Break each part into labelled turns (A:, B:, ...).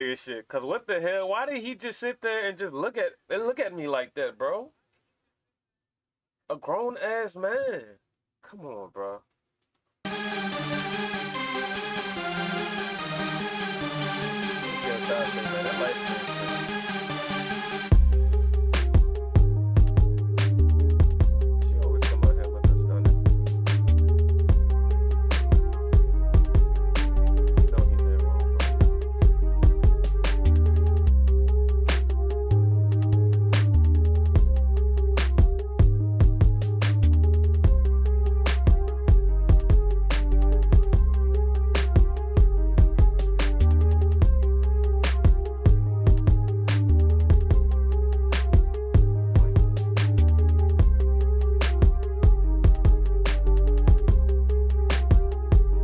A: this shit. Cause what the hell? Why did he just sit there and just look at me like that, bro? A grown ass man. Come on, bro. Yes, I think, man, that light skin shit. She always come out here with us, done it. You know he did wrong, bro.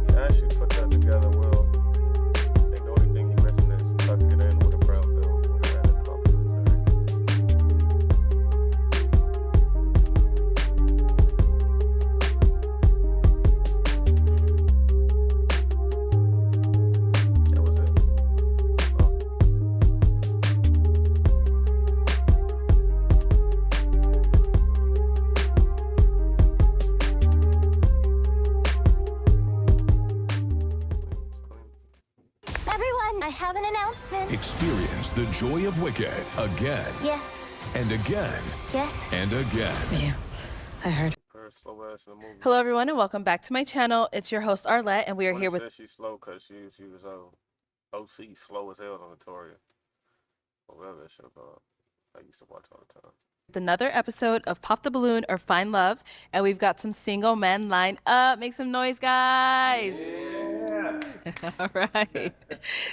A: Yeah, I should put that together, Will. I think the only thing he missing is tucking it in with a brown belt with a added compliment. That was it. Oh.
B: Everyone, I have an announcement.
C: Experience the joy of Wicked again
B: Yes,
C: and again
B: yes.
C: and again.
D: Yeah, I heard.
A: First slow ass in the movie.
E: Hello, everyone, and welcome back to my channel. It's your host, Arlette, and we are
A: When
E: here
A: it
E: with
A: said she's slow because she was OC slow as hell on Notoria. Or whatever that shit called. I used to watch all the time.
E: another episode of Pop the Balloon or Find Love, and we've got some single men lined up. Make some noise, guys. All right.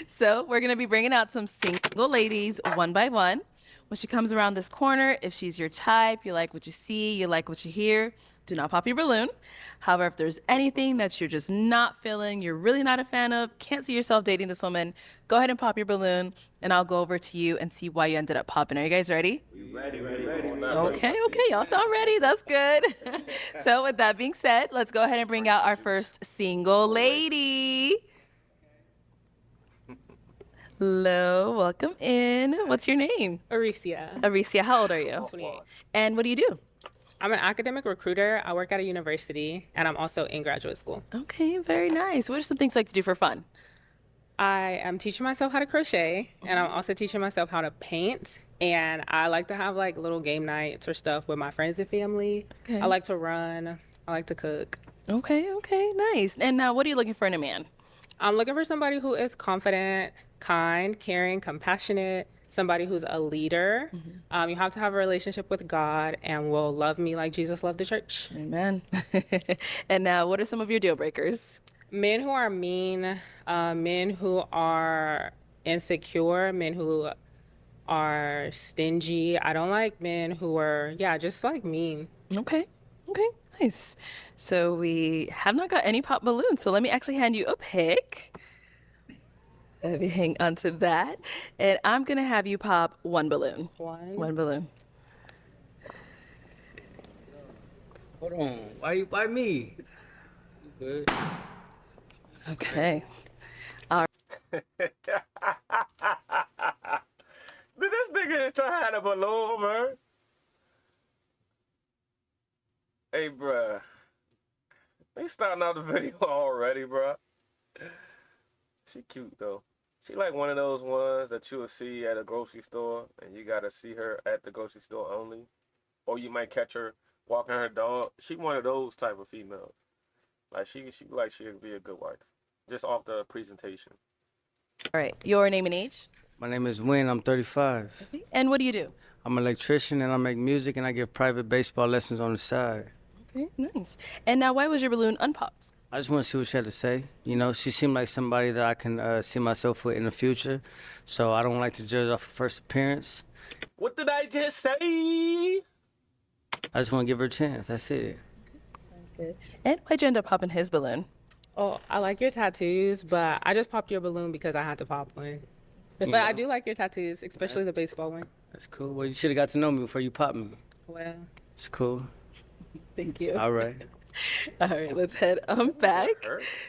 E: So we're going to be bringing out some single ladies one by one. When she comes around this corner, if she's your type, you like what you see, you like what you hear, do not pop your balloon. However, if there's anything that you're just not feeling, you're really not a fan of, can't see yourself dating this woman, go ahead and pop your balloon, and I'll go over to you and see why you ended up popping. Are you guys ready?
A: Ready.
E: Okay, y'all sound ready. That's good. So with that being said, let's go ahead and bring out our first single lady. Hello, welcome in. What's your name?
F: Aricia,
E: Aricia, how old are you?
F: 28.
E: And what do you do?
F: I'm an academic recruiter. I work at a university, and I'm also in graduate school.
E: Okay, very nice. What are some things you like to do for fun?
F: I am teaching myself how to crochet, and I'm also teaching myself how to paint. And I like to have like little game nights or stuff with my friends and family.
E: Okay.
F: I like to run. I like to cook.
E: Okay, nice. And now, what are you looking for in a man?
F: I'm looking for somebody who is confident, kind, caring, compassionate, somebody who's a leader. You have to have a relationship with God and will love me like Jesus loved the church.
E: Amen. And now, what are some of your deal breakers?
F: Men who are mean, men who are insecure, men who are stingy. I don't like men who are, just like mean.
E: Okay, nice. So we have not got any pop balloons, so let me actually hand you a pick. Let me hang on to that. And I'm gonna have you pop one balloon. One balloon.
G: Hold on. Why me? You good?
E: Okay.
A: Did this nigga just try to hide a balloon, man? Hey, bruh. They starting out the video already, bruh. She cute, though. She like one of those ones that you will see at a grocery store, and you gotta see her at the grocery store only. Or you might catch her walking her dog. She one of those type of females. Like, she like she'd be a good wife. Just off the presentation.
E: All right. Your name and age?
G: My name is Wayne. I'm 35.
E: And what do you do?
G: I'm an electrician and I make music and I give private baseball lessons on the side.
E: Okay, nice. And now, why was your balloon unpopped?
G: I just want to see what she had to say. You know, she seemed like somebody that I can see myself with in the future. So I don't like to judge off of first appearance.
A: What did I just say?
G: I just want to give her a chance. That's it.
E: Sounds good. And why'd you end up popping his balloon?
F: Oh, I like your tattoos, but I just popped your balloon because I had to pop one. But I do like your tattoos, especially the baseball one.
G: That's cool. Well, you should have got to know me before you popped me.
F: Well,
G: It's cool.
E: Thank you.
G: All right.
E: All right, let's head on back.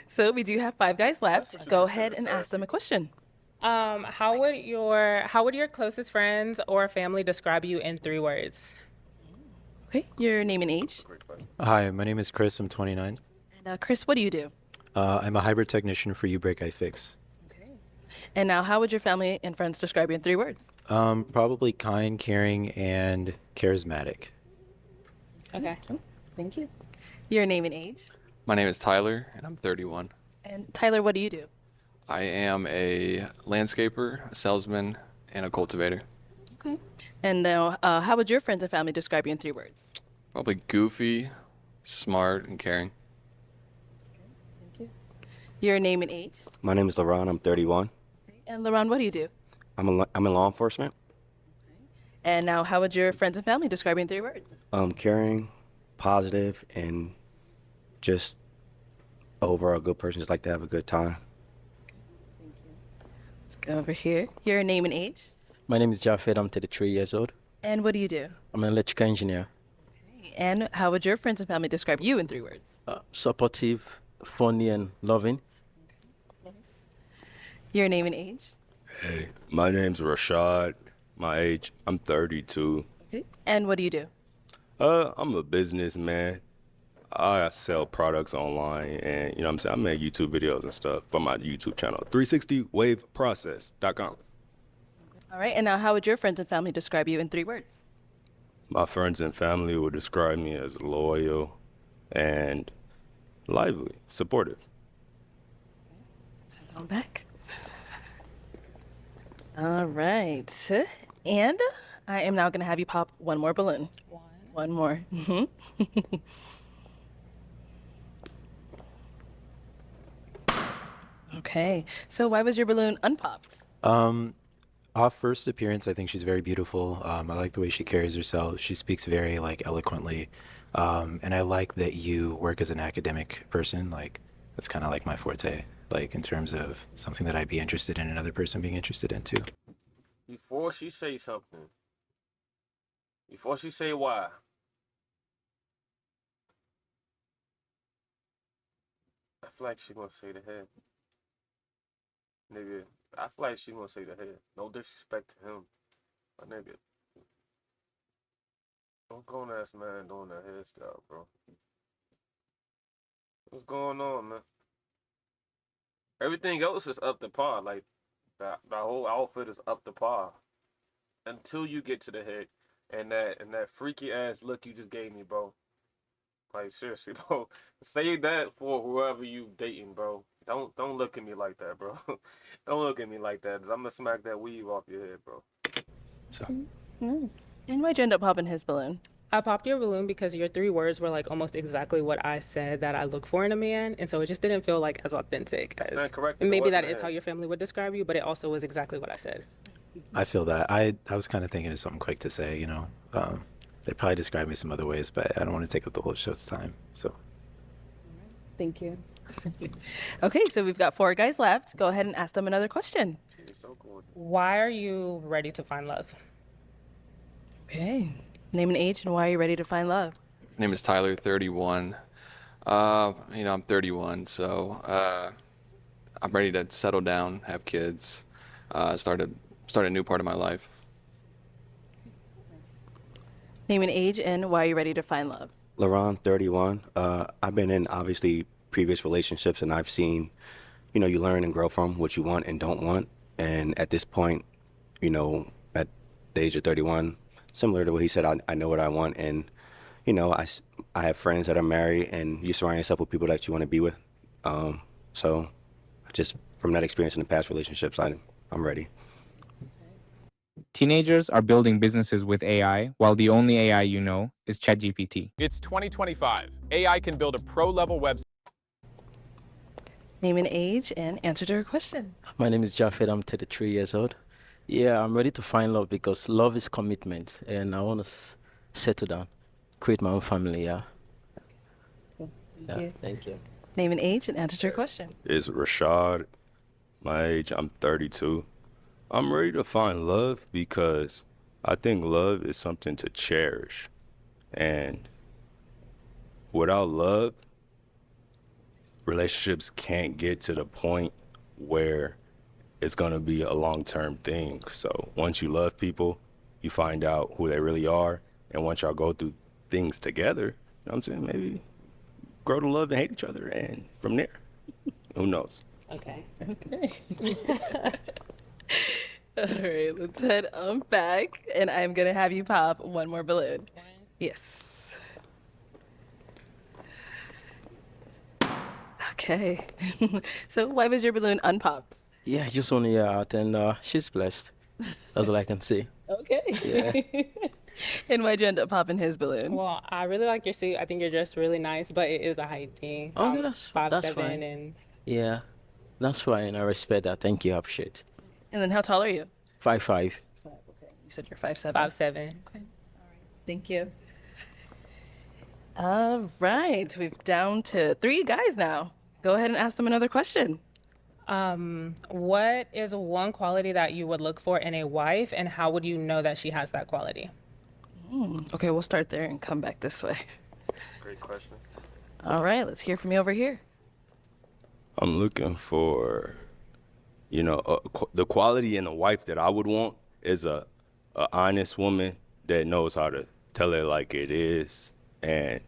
E: So we do have 5 guys left. Go ahead and ask them a question.
F: How would your closest friends or family describe you in 3 words?
E: Okay, your name and age.
D: Hi, my name is Chris. I'm 29.
E: And Chris, what do you do?
D: I'm a hybrid technician for Break iFix.
E: And now, how would your family and friends describe you in 3 words?
D: Probably kind, caring, and charismatic.
F: Okay.
E: Thank you. Your name and age.
H: My name is Tyler, and I'm 31.
E: And Tyler, what do you do?
H: I am a landscaper, a salesman, and a cultivator.
E: Okay. And now, how would your friends and family describe you in 3 words?
H: Probably goofy, smart, and caring.
E: Your name and age.
I: My name is LaRon. I'm 31.
E: And Lauren, what do you do?
I: I'm in law enforcement.
E: And now, how would your friends and family describe you in 3 words?
I: Caring, positive, and just overall good person. Just like to have a good time.
E: Let's go over here. Your name and age.
G: My name is Jafed. I'm 33 years old.
E: And what do you do?
G: I'm an electrical engineer.
E: And how would your friends and family describe you in 3 words?
G: Supportive, funny, and loving.
E: Your name and age.
J: Hey, my name's Rashad. My age, I'm 32.
E: Okay. And what do you do?
J: I'm a businessman. I sell products online and, you know what I'm saying, I make YouTube videos and stuff for my YouTube channel, 360waveprocess.com.
E: All right. And now, how would your friends and family describe you in 3 words?
J: My friends and family would describe me as loyal and lively, supportive.
E: Turn it on back. All right. And I am now going to have you pop one more balloon. One more. Okay. So why was your balloon unpopped?
D: Off first appearance, I think she's very beautiful. I like the way she carries herself. She speaks very eloquently, and I like that you work as an academic person. That's kind of like my forte. In terms of something that I'd be interested in, another person being interested in too.
A: Before she say something, before she say why, I feel like she gonna say the head. Nigga, I feel like she gonna say the head. No disrespect to him. But nigga, don't grown ass man doing that hairstyle, bro. What's going on, man? Everything else is up to par. Like the whole outfit is up to par. Until you get to the head and that freaky ass look you just gave me, bro. Like seriously, bro. Save that for whoever you dating, bro. Don't look at me like that, bro. Don't look at me like that. I'm gonna smack that weave off your head, bro.
D: So
E: Nice. And why'd you end up popping his balloon?
F: I popped your balloon because your 3 words were almost exactly what I said that I look for in a man, and so it just didn't feel as authentic as.
A: not correct.
F: And
A: It
F: maybe that
A: wasn't
F: is
A: it.
F: how your family would describe you, but it also was exactly what I said.
D: I feel that. I was kind of thinking of something quick to say, they probably describe me some other ways, but I don't want to take up the whole show's time. So
F: Thank you.
E: Okay, so we've got 4 guys left. Go ahead and ask them another question.
A: She's so cool.
F: Why are you ready to find love?
E: Okay. Name and age, and why are you ready to find love?
H: My name is Tyler, 31. I'm 31, so I'm ready to settle down, have kids, start a new part of my life.
E: Name and age, and why are you ready to find love?
I: LaRon, 31. I've been in obviously previous relationships, and I've seen, you learn and grow from what you want and don't want. And at this point, at the age of 31, similar to what he said, I know what I want, and I have friends that are married, and you surround yourself with people that you want to be with. So just from that experience in the past relationships, I'm ready.
K: Teenagers are building businesses with AI, while the only AI you know is ChatGPT.
L: It's 2025. AI can build a pro-level website.
E: Name and age, and answer to her question.
G: My name is Jafed. I'm 33 years old. Yeah, I'm ready to find love because love is commitment, and I want to settle down, create my own family. Yeah. Thank you.
E: Name and age, and answer to her question.
J: It's Rashad. My age, I'm 32. I'm ready to find love because I think love is something to cherish. And without love, relationships can't get to the point where it's gonna be a long-term thing. So once you love people, you find out who they really are, and once y'all go through things together, you know what I'm saying? Maybe grow to love and hate each other, and from there, who knows?
F: Okay.
E: Okay. All right, let's head on back, and I'm gonna have you pop one more balloon. Yes. Okay. So why was your balloon unpopped?
G: Yeah, I just want to hear out, and she's blessed. That's all I can say.
E: Okay.
G: Yeah.
E: And why'd you end up popping his balloon?
F: Well, I really like your suit. I think you're dressed really nice, but it is a height thing.
G: Okay, that's
F: 5'7"
G: fine.
F: and
G: Yeah, that's fine. I respect that. Thank you. I appreciate.
E: And then how tall are you?
G: 5'5".
E: Okay. You said you're 5'7".
F: 5'7".
E: Okay. All right. Thank you. All right. We've down to 3 guys now. Go ahead and ask them another question.
F: What is one quality that you would look for in a wife, and how would you know that she has that quality?
E: Okay, we'll start there and come back this way.
A: Great question.
E: All right, let's hear from you over here.
J: I'm looking for, the quality in a wife that I would want is a honest woman that knows how to tell it like it is. And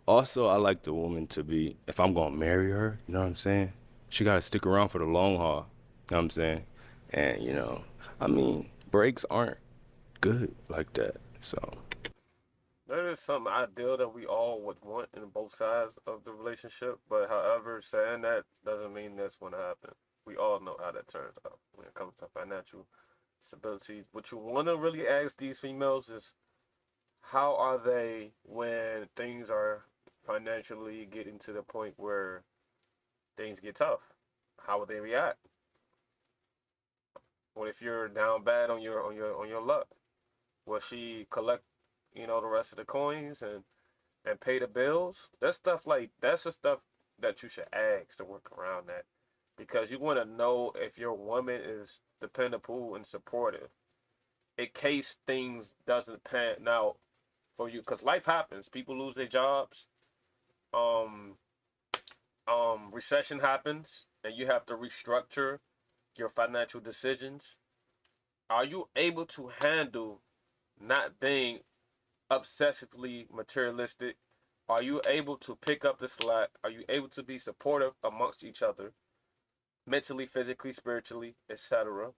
J: also, I like the woman to be, if I'm gonna marry her, you know what I'm saying? She gotta stick around for the long haul, you know what I'm saying? And, breaks aren't good like that, so.
A: There is something ideal that we all would want in both sides of the relationship, but however, saying that doesn't mean that's going to happen. We all know how that turns out when it comes to financial stability. What you want to really ask these females is, how are they when things are financially getting to the point where things get tough? How would they react? What if you're down bad on your luck? Will she collect, the rest of the coins and pay the bills? That's the stuff that you should ask to work around that, because you want to know if your woman is dependable and supportive in case things doesn't pan out for you, because life happens. People lose their jobs. Um, Recession happens, and you have to restructure your financial decisions. Are you able to handle not being obsessively materialistic? Are you able to pick up the slack? Are you able to be supportive amongst each other, mentally, physically, spiritually, etc.?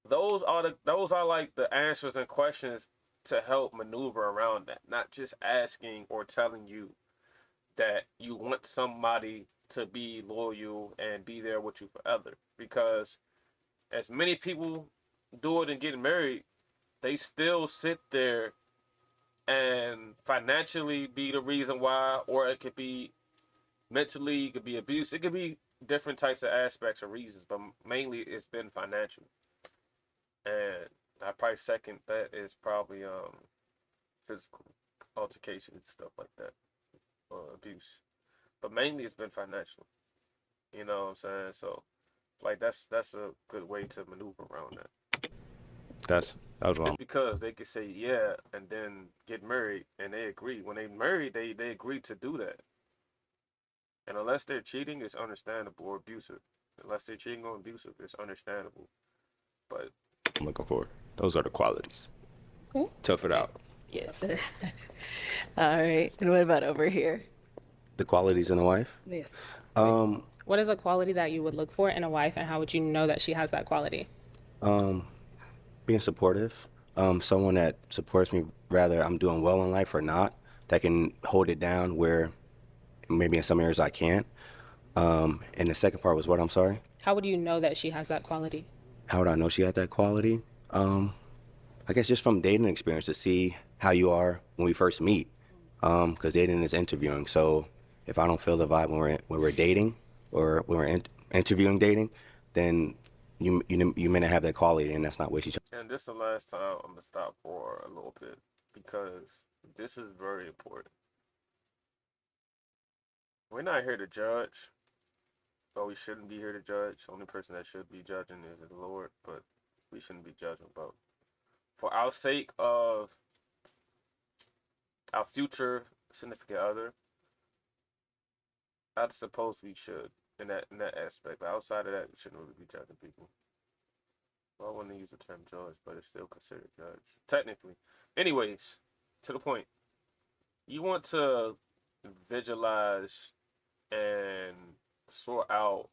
A: Those are like the answers and questions to help maneuver around that. Not just asking or telling you that you want somebody to be loyal and be there with you forever. Because as many people do it and get married, they still sit there and financially be the reason why, or it could be mentally, it could be abuse, it could be different types of aspects or reasons, but mainly it's been financial. And I probably second that is probably physical altercation and stuff like that, abuse. But mainly it's been financial. You know what I'm saying? So like that's a good way to maneuver around that.
J: That was wrong.
A: Just because they could say yeah and then get married and they agree. When they married, they agree to do that. And unless they're cheating, it's understandable, or abusive. Unless they're cheating or abusive, it's understandable. But
J: I'm looking for. Those are the qualities.
E: Okay.
J: Tough it out.
F: Yes.
E: All right, and what about over here?
I: The qualities in a wife?
E: Yes.
F: What is a quality that you would look for in a wife, and how would you know that she has that quality?
I: Being supportive. Someone that supports me, rather I'm doing well in life or not, that can hold it down where maybe in some areas I can't. And the second part was what, I'm sorry?
F: How would you know that she has that quality?
I: How would I know she had that quality? I guess just from dating experience to see how you are when we first meet. Because dating is interviewing. So if I don't feel the vibe when we're dating or when we're interviewing dating, then you may not have that quality, and that's not what you.
A: and this is the last time I'm gonna stop for a little bit, because this is very important. We're not here to judge, or we shouldn't be here to judge. The only person that should be judging is the Lord, but we shouldn't be judging about. For our sake of our future significant other, I suppose we should. in that aspect. But outside of that, you shouldn't really be judging people. Well, I wouldn't use the term judge, but it's still considered judge technically. Anyways, to the point. You want to visualize and sort out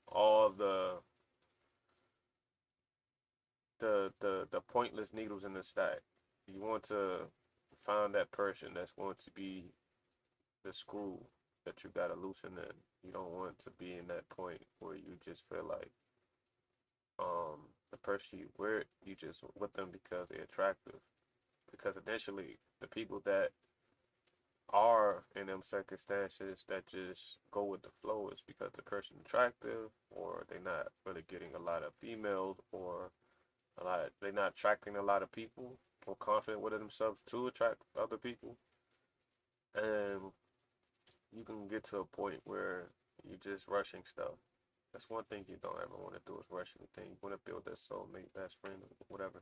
A: all the pointless needles in the stack. You want to find that person that's going to be the screw that you gotta loosen in. You don't want to be in that point where you just feel like the person you with, you just with them because they're attractive. Because initially the people that are in them circumstances that just go with the flow is because the person attractive, or they're not really getting a lot of females, or they're not attracting a lot of people, or confident with themselves to attract other people. And you can get to a point where you're just rushing stuff. That's one thing you don't ever want to do, is rush anything. You want to build that soulmate, best friend, whatever.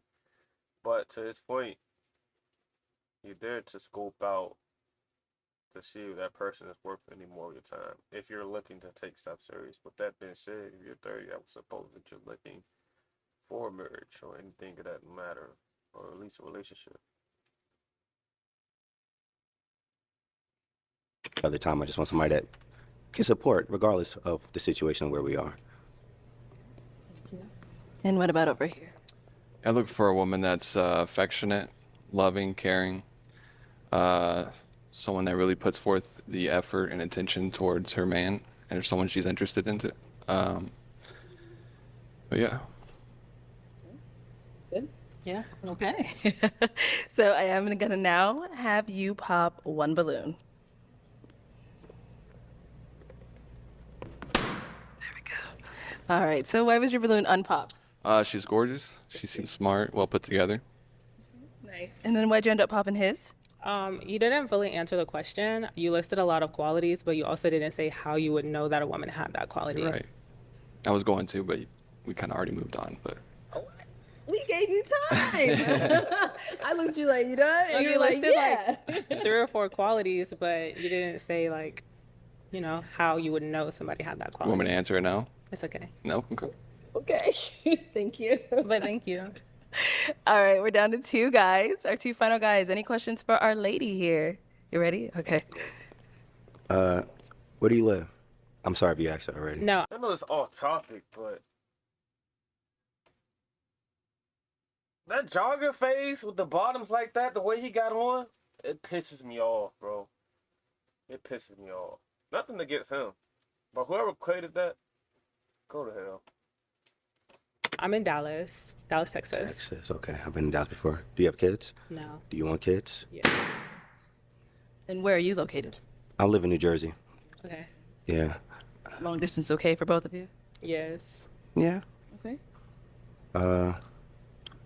A: But to this point, you're there to scope out to see if that person is worth any more of your time. If you're looking to take stuff serious. With that being said, if you're 30, I would suppose that you're looking for marriage or anything of that matter, or at least a relationship.
I: Other time, I just want somebody that can support regardless of the situation where we are.
E: And what about over here?
H: I look for a woman that's affectionate, loving, caring, someone that really puts forth the effort and attention towards her man, and someone she's interested into. But yeah.
E: Good. Yeah. Okay. So I am gonna now have you pop one balloon. There we go. All right. So why was your balloon unpopped?
H: She's gorgeous. She seems smart, well put together.
E: Nice. And then why'd you end up popping his?
F: You didn't fully answer the question. You listed a lot of qualities, but you also didn't say how you would know that a woman had that quality.
H: You're right. I was going to, but we kind of already moved on. But
E: We gave you time. I looked at you like, you done?
F: No,
E: And
F: you
E: you're like,
F: listed
E: yeah.
F: like 3 or 4 qualities, but you didn't say like, how you would know somebody had that
H: you
F: quality.
H: want me to answer it now?
F: It's okay.
H: No? Okay.
E: Okay. Thank you.
F: But thank you.
E: All right, we're down to 2 guys, our 2 final guys. Any questions for our lady here? You ready? Okay.
I: Where do you live? I'm sorry if you asked that already.
F: No.
A: I know it's off topic, but that jogger face with the bottoms like that, the way he got on, it pisses me off, bro. It pisses me off. Nothing against him, but whoever created that, go to hell.
F: I'm in Dallas, Texas.
I: Texas, okay. I've been in Dallas before. Do you have kids?
F: No.
I: Do you want kids?
F: Yeah.
E: And where are you located?
I: I live in New Jersey.
F: Okay.
I: Yeah.
E: Long distance okay for both of you?
F: Yes.
I: Yeah.
E: Okay.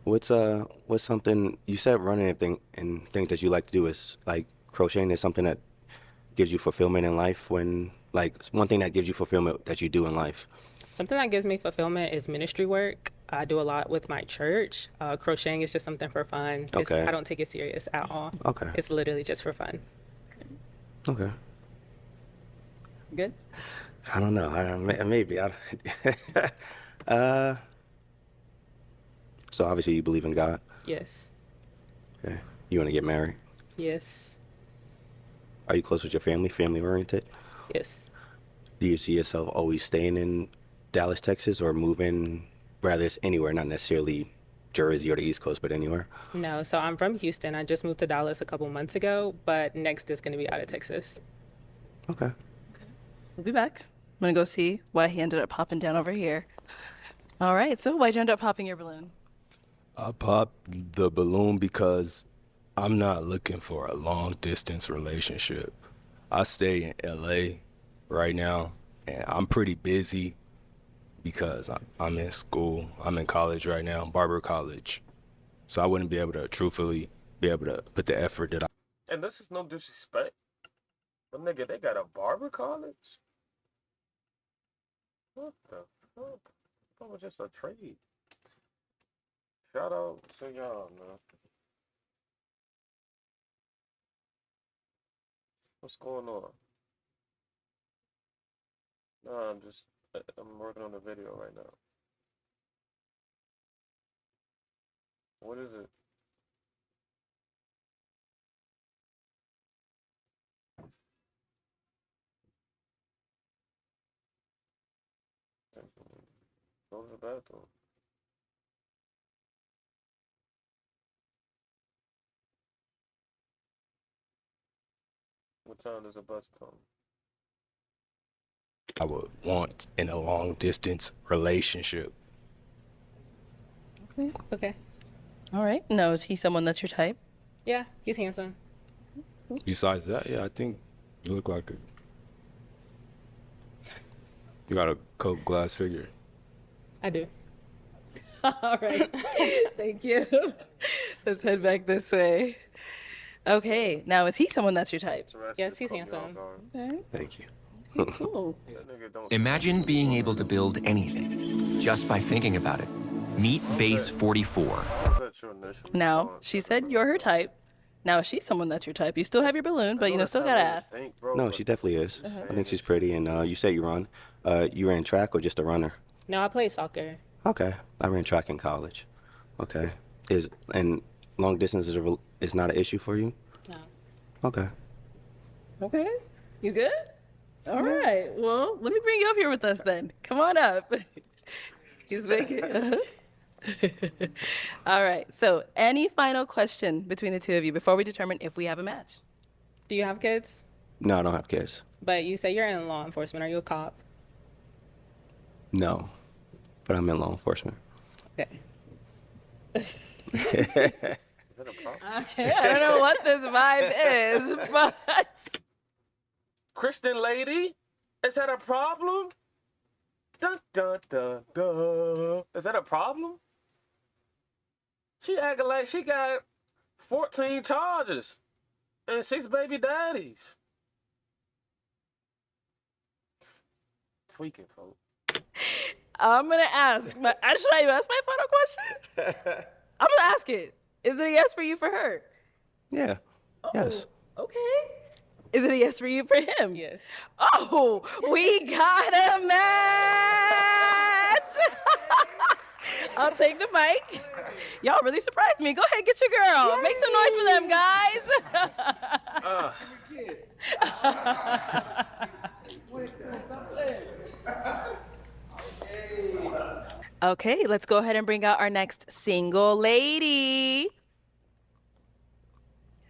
I: What's something you said running and things that you like to do is like crocheting is something that gives you fulfillment in life one thing that gives you fulfillment that you do in life.
F: Something that gives me fulfillment is ministry work. I do a lot with my church. Crocheting is just something for fun.
I: Okay.
F: I don't take it serious at all.
I: Okay.
F: It's literally just for fun.
I: Okay.
E: Good?
I: I don't know. Maybe. So obviously you believe in God.
F: Yes.
I: Okay. You want to get married?
F: Yes.
I: Are you close with your family? Family oriented?
F: Yes.
I: Do you see yourself always staying in Dallas, Texas, or moving rather it's anywhere, not necessarily Jersey or the East Coast, but anywhere?
F: No. So I'm from Houston. I just moved to Dallas a couple months ago, but next is going to be out of Texas.
I: Okay.
E: We'll be back. I'm going to go see why he ended up popping down over here. All right. So why'd you end up popping your balloon?
J: I popped the balloon because I'm not looking for a long distance relationship. I stay in LA right now, and I'm pretty busy because I'm in school. I'm in college right now, Barber College. So I wouldn't be able to truthfully be able to put the effort that I.
A: And this is no disrespect, but nigga, they got a barber college? What the fuck? That was just a trade. Shout out to y'all, man. What's going on? No, I'm working on the video right now. What is it? Go to the bathroom. What time does the bus come?
J: I would want in a long distance relationship.
F: Okay.
E: All right. Now, is he someone that's your type?
F: Yeah, he's handsome.
J: Besides that, yeah, I think you look like you got a Coke glass figure.
F: I do.
E: All right. Thank you. Let's head back this way. Okay. Now, is he someone that's your type?
F: Yes, he's handsome.
E: Okay.
I: Thank you.
E: Cool.
M: Imagine being able to build anything just by thinking about it. Meet Base 44.
E: Now, she said you're her type. Now, is she someone that's your type? You still have your balloon, but still gotta ask.
I: No, she definitely is. I think she's pretty. And you say you run. You ran track or just a runner?
F: No, I play soccer.
I: Okay. I ran track in college. Okay. And long distance is not an issue for you?
F: No.
I: Okay.
E: Okay. You good? All right. Well, let me bring you up here with us then. Come on up. He's making. All right. So, any final question between the two of you before we determine if we have a match?
F: Do you have kids?
I: No, I don't have kids.
F: But you say you're in law enforcement. Are you a cop?
I: No. But I'm in law enforcement.
F: Okay.
E: Okay. I don't know what this vibe is, but.
A: Christian lady? Is that a problem? Dun, dun, dun, dun. Is that a problem? She acting like she got 14 charges and 6 baby daddies. Tweaking, folks.
E: I'm gonna ask. Should I ask my final question? I'm gonna ask it. Is it a yes for you for her?
I: Yeah. Yes.
E: Okay. Is it a yes for you for him?
F: Yes.
E: Oh, we got a match. I'll take the mic. Y'all really surprised me. Go ahead, get your girl. Make some noise for them, guys. Okay, let's go ahead and bring out our next single lady.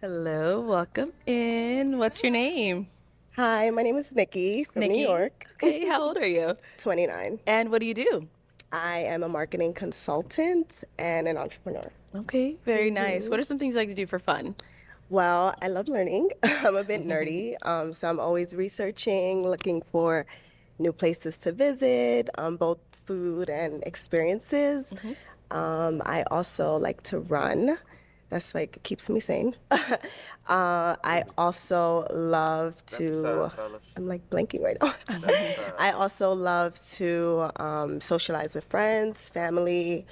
E: Hello, welcome in. What's your name?
N: Hi, my name is Nikki from
E: Nikki.
N: New York.
E: Okay, how old are you?
N: 29.
E: And what do you do?
N: I am a marketing consultant and an entrepreneur.
E: Okay, very nice. What are some things you like to do for fun?
N: Well, I love learning. I'm a bit nerdy, so I'm always researching, looking for new places to visit, both food and experiences. I also like to run. That's like keeps me sane. I also love to. I'm like blanking right now. I also love to socialize with friends, family,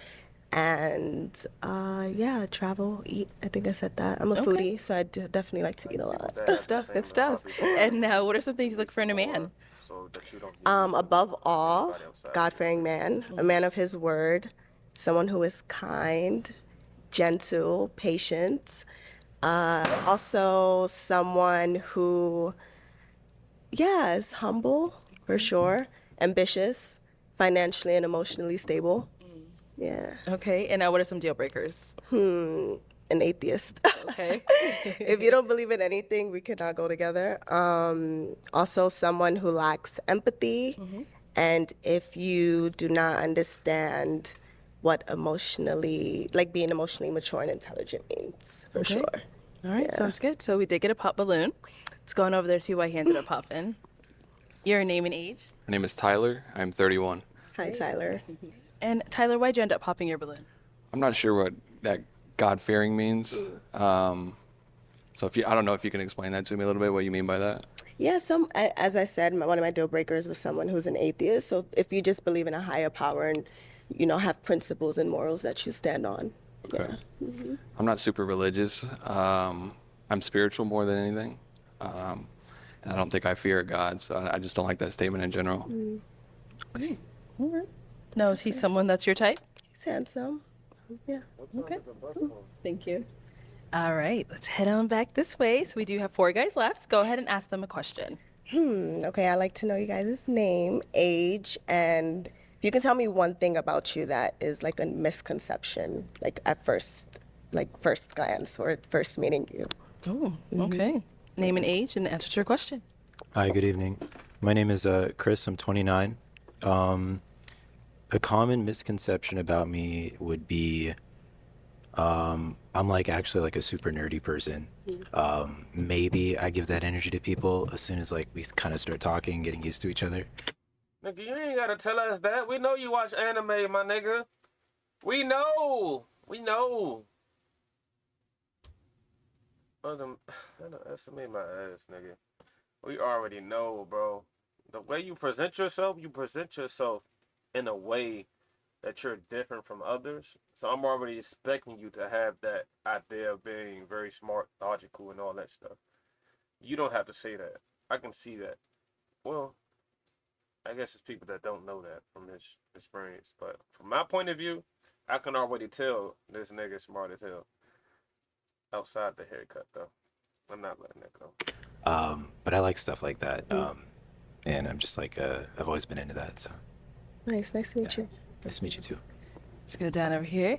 N: and yeah, travel, eat. I think I said that. I'm a foodie, so I definitely like to eat a lot.
E: Good stuff. Good stuff. And now, what are some things you look for in a man?
N: Above all, God-fearing man, a man of his word, someone who is kind, gentle, patient. Also someone who, yeah, is humble for sure, ambitious, financially and emotionally stable. Yeah.
E: Okay, and now what are some deal breakers?
N: An atheist.
E: Okay.
N: If you don't believe in anything, we cannot go together. Also someone who lacks empathy. And if you do not understand what being emotionally mature and intelligent means, for sure.
E: All right, sounds good. So we did get a pop balloon. Let's go on over there, see why he ended up popping. Your name and age?
H: My name is Tyler. I'm 31.
N: Hi, Tyler.
E: And Tyler, why'd you end up popping your balloon?
H: I'm not sure what that God-fearing means. So I don't know if you can explain that to me a little bit, what you mean by that.
N: Yeah, as I said, one of my deal breakers was someone who's an atheist. So if you just believe in a higher power and, have principles and morals that you stand on.
H: Okay.
N: Yeah.
H: I'm not super religious. I'm spiritual more than anything. And I don't think I fear God, so I just don't like that statement in general.
E: Okay. All right. Now, is he someone that's your type?
N: He's handsome. Yeah.
E: Okay. Thank you. All right, let's head on back this way. So we do have 4 guys left. Go ahead and ask them a question.
N: Okay, I'd like to know you guys' name, age, and if you can tell me one thing about you that is like a misconception, like at first, like first glance or first meeting you.
E: Oh, okay. Name and age and answer to your question.
D: Hi, good evening. My name is Chris. I'm 29. A common misconception about me would be I'm like actually like a super nerdy person. Maybe I give that energy to people as soon as like we kind of start talking, getting used to each other.
A: Nigga, you ain't gotta tell us that. We know you watch anime, my nigga. We know. We know. Estimate my ass, nigga. We already know, bro. The way you present yourself in a way that you're different from others. So I'm already expecting you to have that idea of being very smart, logical, and all that stuff. You don't have to say that. I can see that. Well, I guess it's people that don't know that from this experience. But from my point of view, I can already tell this nigga smart as hell. Outside the haircut, though. I'm not letting that go.
D: But I like stuff like that. And I'm just like, I've always been into that. So
N: Nice to meet you.
D: nice to meet you too.
E: Let's go down over here.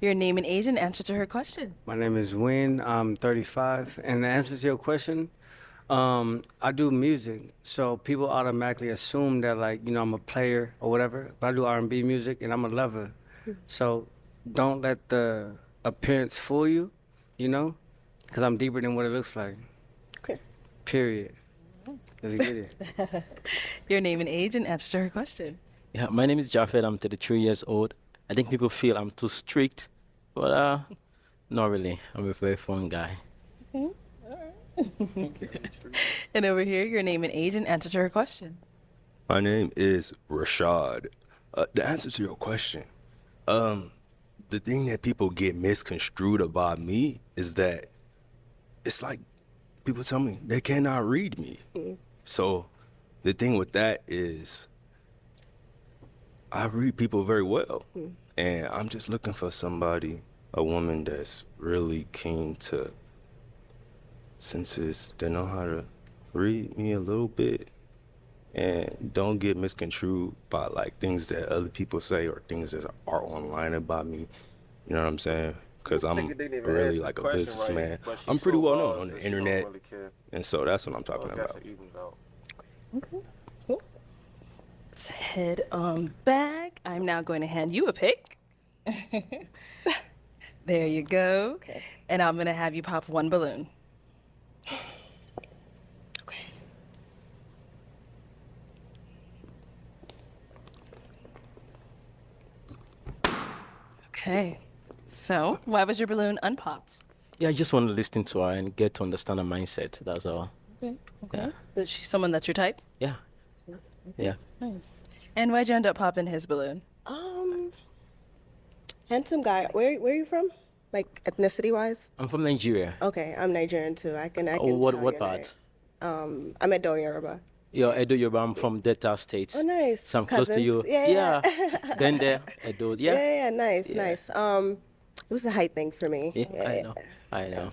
E: Your name and age and answer to her question.
O: My name is Win. I'm 35. And the answer to your question, I do music, so people automatically assume that like, you know, I'm a player or whatever, but I do R&B music and I'm a lover. So don't let the appearance fool you, you know, because I'm deeper than what it looks like.
N: Okay.
O: Period. Let's get it.
E: Your name and age and answer to her question.
G: Yeah, my name is Jafet. I'm 33 years old. I think people feel I'm too strict, but not really. I'm a very fun guy.
E: Okay. All right. And over here, your name and age and answer to her question.
J: My name is Rashad. The answer to your question, the thing that people get misconstrued about me is that it's like people tell me they cannot read me. So the thing with that is I read people very well. And I'm just looking for somebody, a woman that's really keen to senses, they know how to read me a little bit and don't get misconstrued by like things that other people say or things that are online about me. You know what I'm saying? Because I'm really like a businessman. I'm pretty well known on the internet. And so that's what I'm talking about.
E: Okay. Cool. Let's head on back. I'm now going to hand you a pick. There you go.
N: Okay.
E: And I'm going to have you pop 1 balloon.
N: Okay.
E: Okay. So, why was your balloon unpopped?
G: Yeah, I just want to listen to her and get to understand her mindset. That's all.
E: Okay. Is she someone that's your type?
G: Yeah. Yeah.
E: Nice. And why'd you end up popping his balloon?
N: Handsome guy. Where are you from? Like ethnicity wise?
G: I'm from Nigeria.
N: Okay, I'm Nigerian too. I can
G: what
N: tell
G: what
N: you're
G: part?
N: I'm Edo Yoruba.
G: Yeah, Edo Yoruba. I'm from Delta State.
N: Oh, nice.
G: So I'm close to you.
N: Cousins. Yeah.
G: Been there, Edo. Yeah.
N: Yeah, nice. It was a height thing for me.
G: Yeah, I know.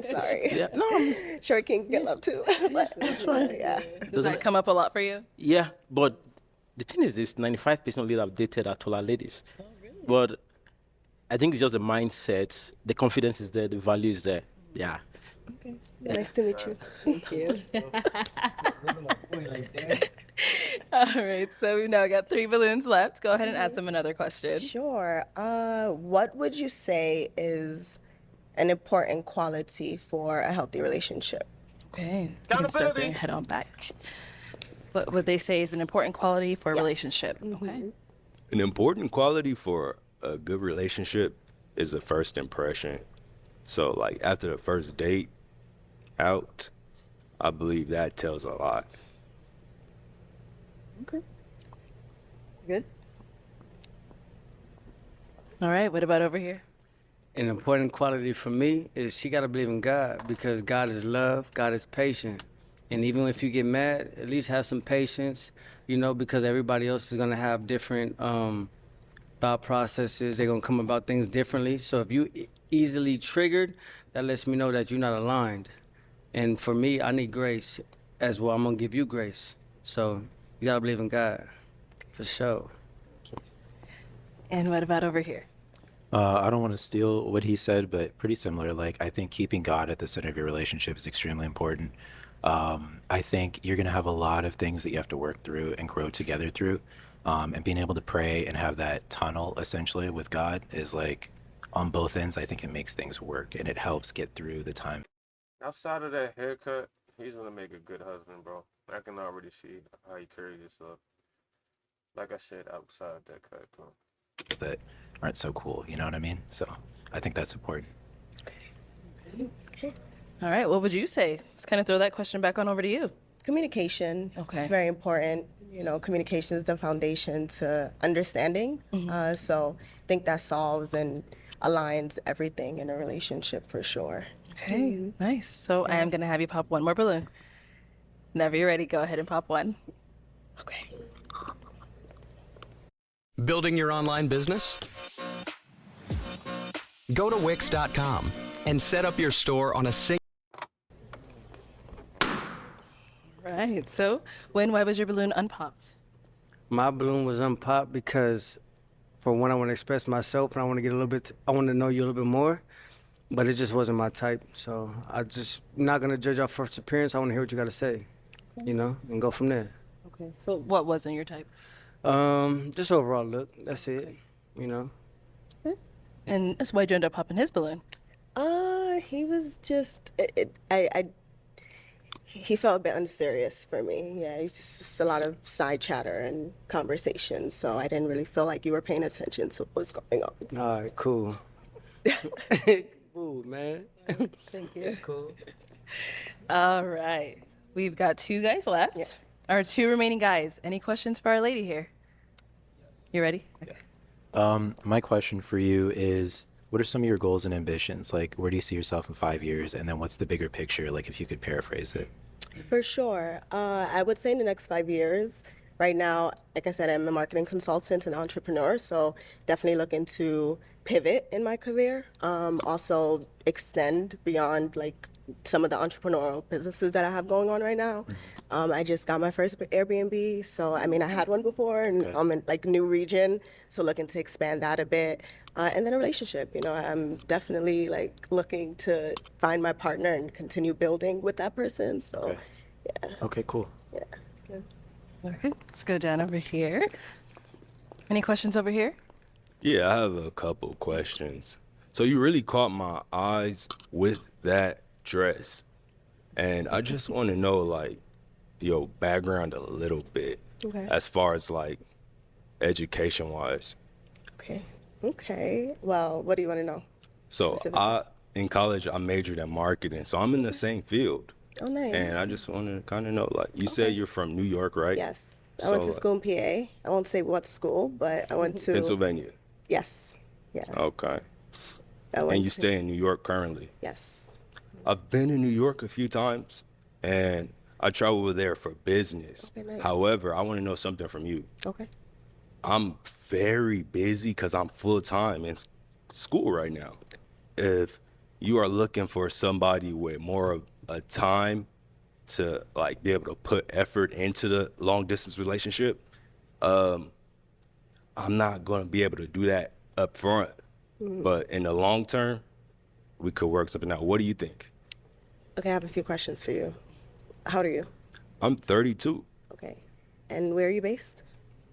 N: Sorry.
G: Yeah. No.
N: Short kings get love too. But
G: That's fine.
N: Yeah.
E: Does that come up a lot for you?
G: Yeah, but the thing is this, 95% of ladies I've dated are taller ladies. Oh, really? But I think it's just the mindset, the confidence is there, the value is there. Yeah.
N: Okay. Nice to meet you.
E: Thank you. All right, so we've now got 3 balloons left. Go ahead and ask them another question.
N: Sure. What would you say is an important quality for a healthy relationship?
E: Okay, you can start there and head on back. What would they say is an important quality for a relationship? Okay.
J: An important quality for a good relationship is the first impression. So like after the first date out, I believe that tells a lot.
E: Okay. Good. All right, what about over here?
O: An important quality for me is she got to believe in God because God is love, God is patient. And even if you get mad, at least have some patience, you know, because everybody else is gonna have different thought processes. They're gonna come about things differently. So if you easily triggered, that lets me know that you're not aligned. And for me, I need grace as well. I'm gonna give you grace. So you gotta believe in God, for sure.
E: And what about over here?
D: I don't want to steal what he said, but pretty similar. Like, I think keeping God at the center of your relationship is extremely important. I think you're going to have a lot of things that you have to work through and grow together through. And being able to pray and have that tunnel essentially with God is like on both ends. I think it makes things work and it helps get through the time.
A: Outside of that haircut, he's gonna make a good husband, bro. I can already see how he carries himself. Like I said, outside that cut, bro.
D: That aren't so cool, you know what I mean? So I think that's important.
E: All right, what would you say? Let's kind of throw that question back on over to you.
N: Communication.
E: Okay.
N: It's very important. You know, communication is the foundation to understanding. So I think that solves and aligns everything in a relationship for sure.
E: Okay, nice. So I am going to have you pop one more balloon. Whenever you're ready, go ahead and pop one.
N: Okay.
P: Building your online business? Go to Wix.com and set up your store on a single.
E: Right, so why was your balloon unpopped?
O: My balloon was unpopped because, for one, I want to express myself and I want to get a little bit, I want to know you a little bit more, but it just wasn't my type. So I just not going to judge off first appearance. I want to hear what you got to say, you know, and go from there.
E: Okay, so what wasn't your type?
O: Just overall look, that's it, you know.
E: And that's why'd you end up popping his balloon?
N: He was just, he felt a bit unserious for me. Yeah, it's just a lot of side chatter and conversation. So I didn't really feel like you were paying attention to what was going on.
O: All right, cool. Cool, man.
N: Thank you.
O: It's cool.
E: All right, we've got two guys left.
N: Yes.
E: Our two remaining guys. Any questions for our lady here? You ready? Okay.
D: My question for you is, what are some of your goals and ambitions? Like, where do you see yourself in 5 years? And then what's the bigger picture? Like, if you could paraphrase it.
N: For sure. I would say in the next 5 years. Right now, like I said, I'm a marketing consultant and entrepreneur, so definitely looking to pivot in my career. Also extend beyond like some of the entrepreneurial businesses that I have going on right now. I just got my first Airbnb, so I mean I had one before, and I'm in like new region, so looking to expand that a bit. And then a relationship, you know, I'm definitely like looking to find my partner and continue building with that person. So, yeah.
D: Okay, cool.
N: Yeah. Good.
E: All right, let's go down over here. Any questions over here?
J: Yeah, I have a couple questions. So you really caught my eyes with that dress. And I just want to know, like, your background a little bit.
N: Okay.
J: As far as, like, education-wise.
N: Okay. Okay. Well, what do you want to know?
J: So in college, I majored in marketing. So I'm in the same field.
N: Oh, nice.
J: And I just want to kind of know, like, you said you're from New York, right?
N: Yes. I went to school in PA. I won't say what school, but I went to
J: Pennsylvania.
N: Yes. Yeah.
J: Okay.
N: I
J: And you stay in New York currently?
N: Yes.
J: I've been in New York a few times, and I travel over there for business.
N: Okay, nice.
J: However, I want to know something from you.
N: Okay.
J: I'm very busy because I'm full-time in school right now. If you are looking for somebody with more of a time to like be able to put effort into the long-distance relationship, I'm not going to be able to do that up front. But in the long term, we could work something out. What do you think?
N: Okay, I have a few questions for you. How old are you?
J: I'm 32,
N: Okay. And where are you based?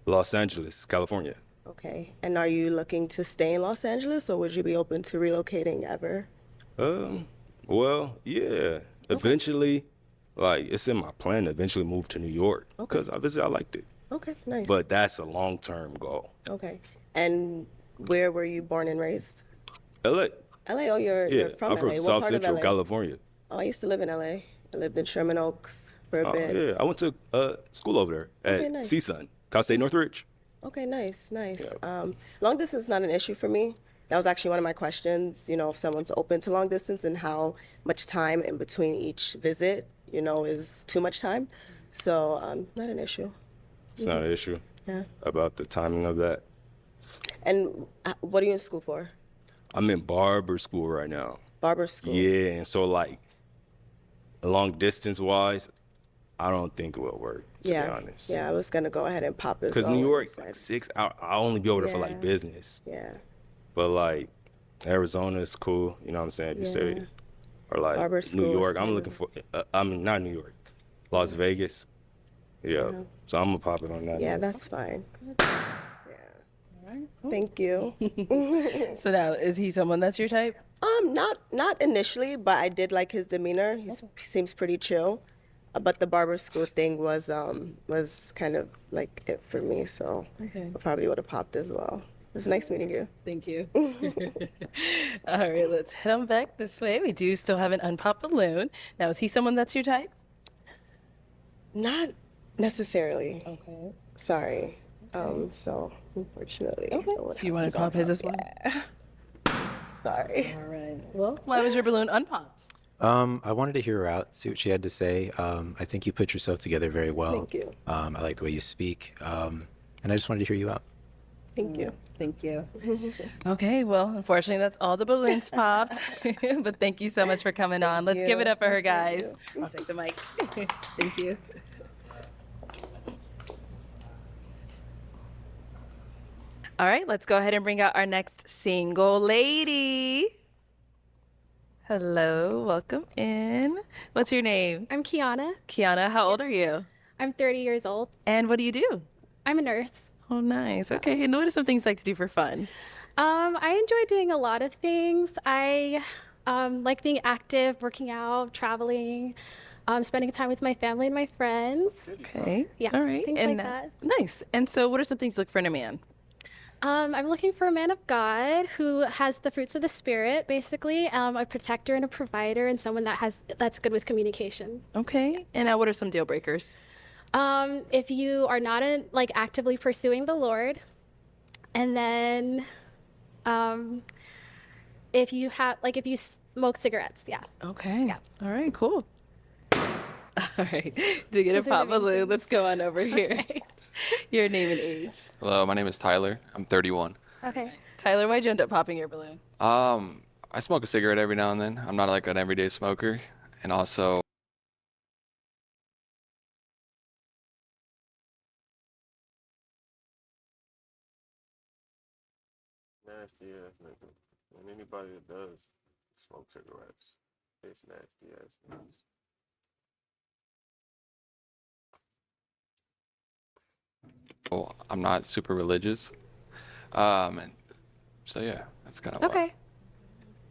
J: Los Angeles, California.
N: Okay. And are you looking to stay in Los Angeles, or would you be open to relocating ever?
J: Well, yeah. Eventually, like, it's in my plan to eventually move to New York because obviously I liked it.
N: Okay, nice.
J: But that's a long-term goal.
N: Okay. And where were you born and raised?
J: LA.
N: LA. Oh, you're from
J: I'm
N: LA.
J: from
N: What
J: South
N: part of
J: Central
N: LA?
J: California.
N: Oh, I used to live in LA. I lived in Sherman Oaks for a bit.
J: Yeah, I went to school over there at
N: Okay, nice.
J: CSUN, Cal State Northridge.
N: Okay, nice, nice. Long distance is not an issue for me. That was actually one of my questions, if someone's open to long distance and how much time in between each visit, is too much time. So, not an issue.
J: It's not an issue.
N: Yeah.
J: About the timing of that.
N: And what are you in school for?
J: I'm in barber school right now.
N: Barber school.
J: Yeah, and so like, long distance wise, I don't think it will work, to be honest.
N: Yeah, I was gonna go ahead and pop as well.
J: Because New York, like 6 hours, I'll only be over there for like business.
N: Yeah.
J: But like, Arizona is cool, you know what I'm saying? You say, or like
N: Barber
J: New
N: school is
J: York, I'm
N: kind
J: looking for, I mean, not New York, Las Vegas. Yeah. So I'm gonna pop it on that.
N: Yeah, that's fine. Thank you.
E: So now, is he someone that's your type?
N: Not initially, but I did like his demeanor. He seems pretty chill. But the barber school thing was kind of like it for me, so
E: Okay.
N: I probably would have popped as well. It was nice meeting you.
E: Thank you. All right, let's head on back this way. We do still have an unpopped balloon. Now, is he someone that's your type?
N: Not necessarily.
E: Okay.
N: Sorry. So unfortunately.
E: Okay. So you want to pop his as well?
N: Sorry.
E: All right. Well, why was your balloon unpopped?
D: I wanted to hear her out, see what she had to say. I think you put yourself together very well.
N: Thank you.
D: I like the way you speak. And I just wanted to hear you out.
N: Thank you.
E: Thank you. Okay, well, unfortunately, that's all the balloons popped. But thank you so much for coming on. Let's give it up for her, guys. I'll take the mic. Thank you. All right, let's go ahead and bring out our next single lady. Hello, welcome in. What's your name?
Q: I'm Kiana.
E: Kiana, how old are you?
Q: I'm 30 years old.
E: And what do you do?
Q: I'm a nurse.
E: Oh, nice. Okay, and what are some things you like to do for fun?
Q: I enjoy doing a lot of things. I like being active, working out, traveling, spending time with my family and my friends.
E: Okay.
Q: Yeah.
E: All right.
Q: Things
E: and
Q: like that.
E: Nice. And so, what are some things you look for in a man?
Q: I'm looking for a man of God who has the fruits of the Spirit, basically, a protector and a provider, and someone that's good with communication.
E: Okay. And now, what are some deal breakers?
Q: If you are not actively pursuing the Lord, and then if you smoke cigarettes, yeah.
E: Okay.
Q: Yeah.
E: All right. Cool. All right. To get
Q: Those
E: a
Q: are
E: pop
Q: the main
E: balloon,
Q: things.
E: let's go on over here. Your name and age.
H: Hello, my name is Tyler. I'm 31.
Q: Okay.
E: Tyler, why'd you end up popping your balloon?
H: I smoke a cigarette every now and then. I'm not like an everyday smoker, and also
A: Nasty ass nigga. And anybody that does smoke cigarettes, it's nasty ass niggas.
H: I'm not super religious. And so yeah, that's kind of why.
Q: Okay.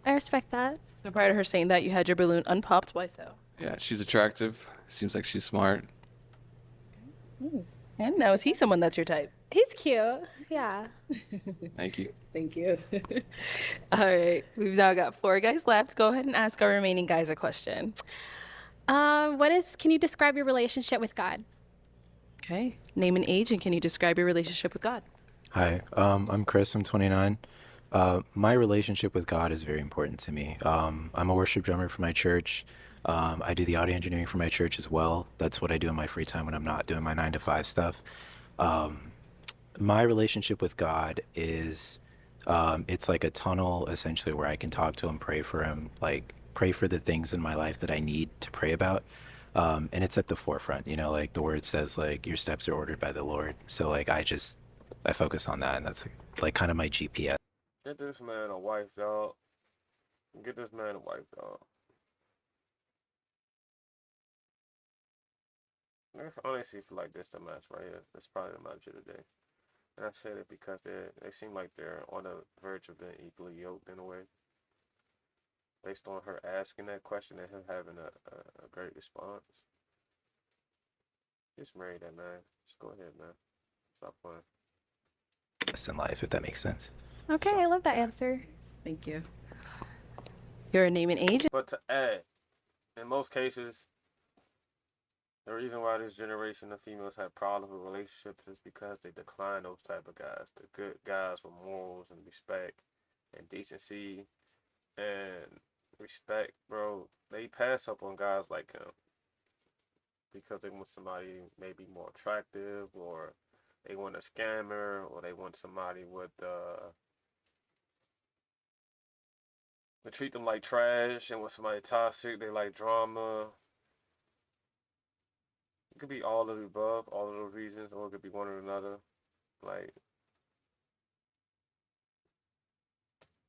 Q: I respect that.
E: So prior to her saying that, you had your balloon unpopped. Why so?
H: Yeah, she's attractive. Seems like she's smart.
E: And now, is he someone that's your type?
Q: He's cute. Yeah.
H: Thank you.
E: Thank you. All right. We've now got 4 guys left. Go ahead and ask our remaining guys a question.
Q: Can you describe your relationship with God?
E: Okay. Name and age, and can you describe your relationship with God?
D: Hi, I'm Chris. I'm 29. My relationship with God is very important to me. I'm a worship drummer for my church. I do the audio engineering for my church as well. That's what I do in my free time when I'm not doing my 9 to 5 stuff. My relationship with God is, it's like a tunnel essentially where I can talk to him, pray for him, like pray for the things in my life that I need to pray about. And it's at the forefront, like the word says, like your steps are ordered by the Lord. So like I focus on that, and that's like kind of my GPS.
A: Get this man a wife, dog. Get this man a wife, dog. I honestly feel like this the match right here. That's probably the match of the day. And I said it because they seem like they're on the verge of being equally yoked in a way. Based on her asking that question and him having a great response. Just marry that man. Just go ahead, man. Stop playing.
D: In life, if that makes sense.
Q: Okay, I love that answer.
E: Thank you. Your name and age?
A: But to add, in most cases, the reason why this generation of females have problems with relationships is because they decline those type of guys. The good guys with morals and respect and decency and respect, bro, they pass up on guys like him because they want somebody maybe more attractive, or they want a scammer, or they want somebody with they treat them like trash, and with somebody toxic, they like drama. It could be all of the above, all of those reasons, or it could be one or another. Like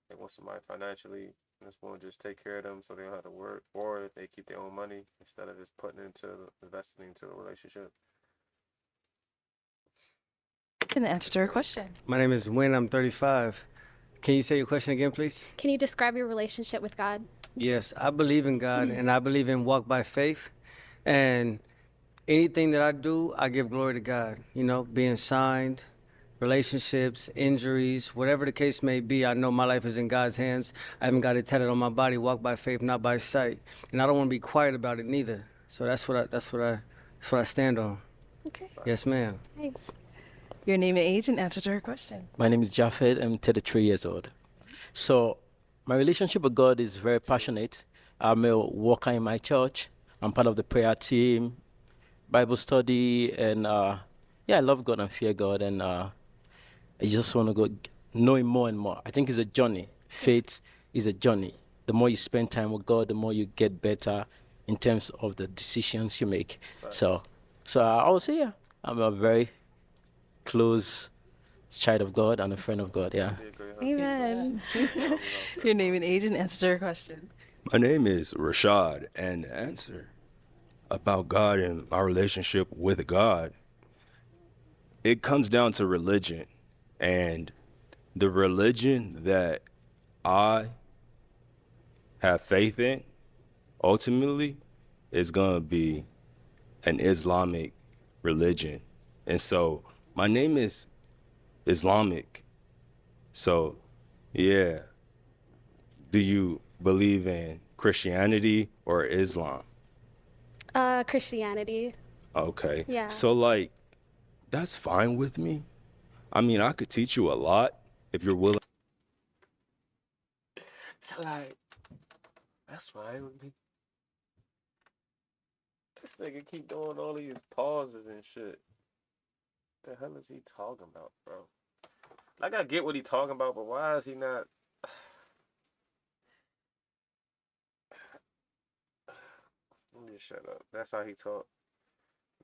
A: they want somebody financially, and just want to just take care of them so they don't have to work, or they keep their own money instead of just putting into investing into a relationship.
E: And the answer to her question.
O: My name is Win. I'm 35. Can you say your question again, please?
Q: Can you describe your relationship with God?
O: Yes, I believe in God, and I believe in walk by faith. And anything that I do, I give glory to God. You know, being signed, relationships, injuries, whatever the case may be, I know my life is in God's hands. I haven't got it tatted on my body. Walk by faith, not by sight. And I don't want to be quiet about it neither. So that's what I stand on.
Q: Okay.
O: Yes, ma'am.
Q: Thanks.
E: Your name and age and answer to her question.
G: My name is Jafed. I'm 33 years old. So my relationship with God is very passionate. I'm a worker in my church. I'm part of the prayer team, Bible study, and yeah, I love God and fear God, and I just want to go know Him more and more. I think it's a journey. Faith is a journey. The more you spend time with God, the more you get better in terms of the decisions you make. So I would say, yeah, I'm a very close child of God and a friend of God. Yeah.
Q: Amen.
E: Your name and age and answer to her question.
J: My name is Rashad, and the answer about God and my relationship with God, it comes down to religion. And the religion that I have faith in, ultimately, is going to be an Islamic religion. And so my name is Islamic. So, yeah. Do you believe in Christianity or Islam?
Q: Christianity.
J: Okay.
Q: Yeah.
J: So, like, that's fine with me. I mean, I could teach you a lot if you're willing.
A: So like, that's fine with me. This nigga keep doing all these pauses and shit. The hell is he talking about, bro? Like, I get what he talking about, but why is he not? Let me just shut up. That's how he talk.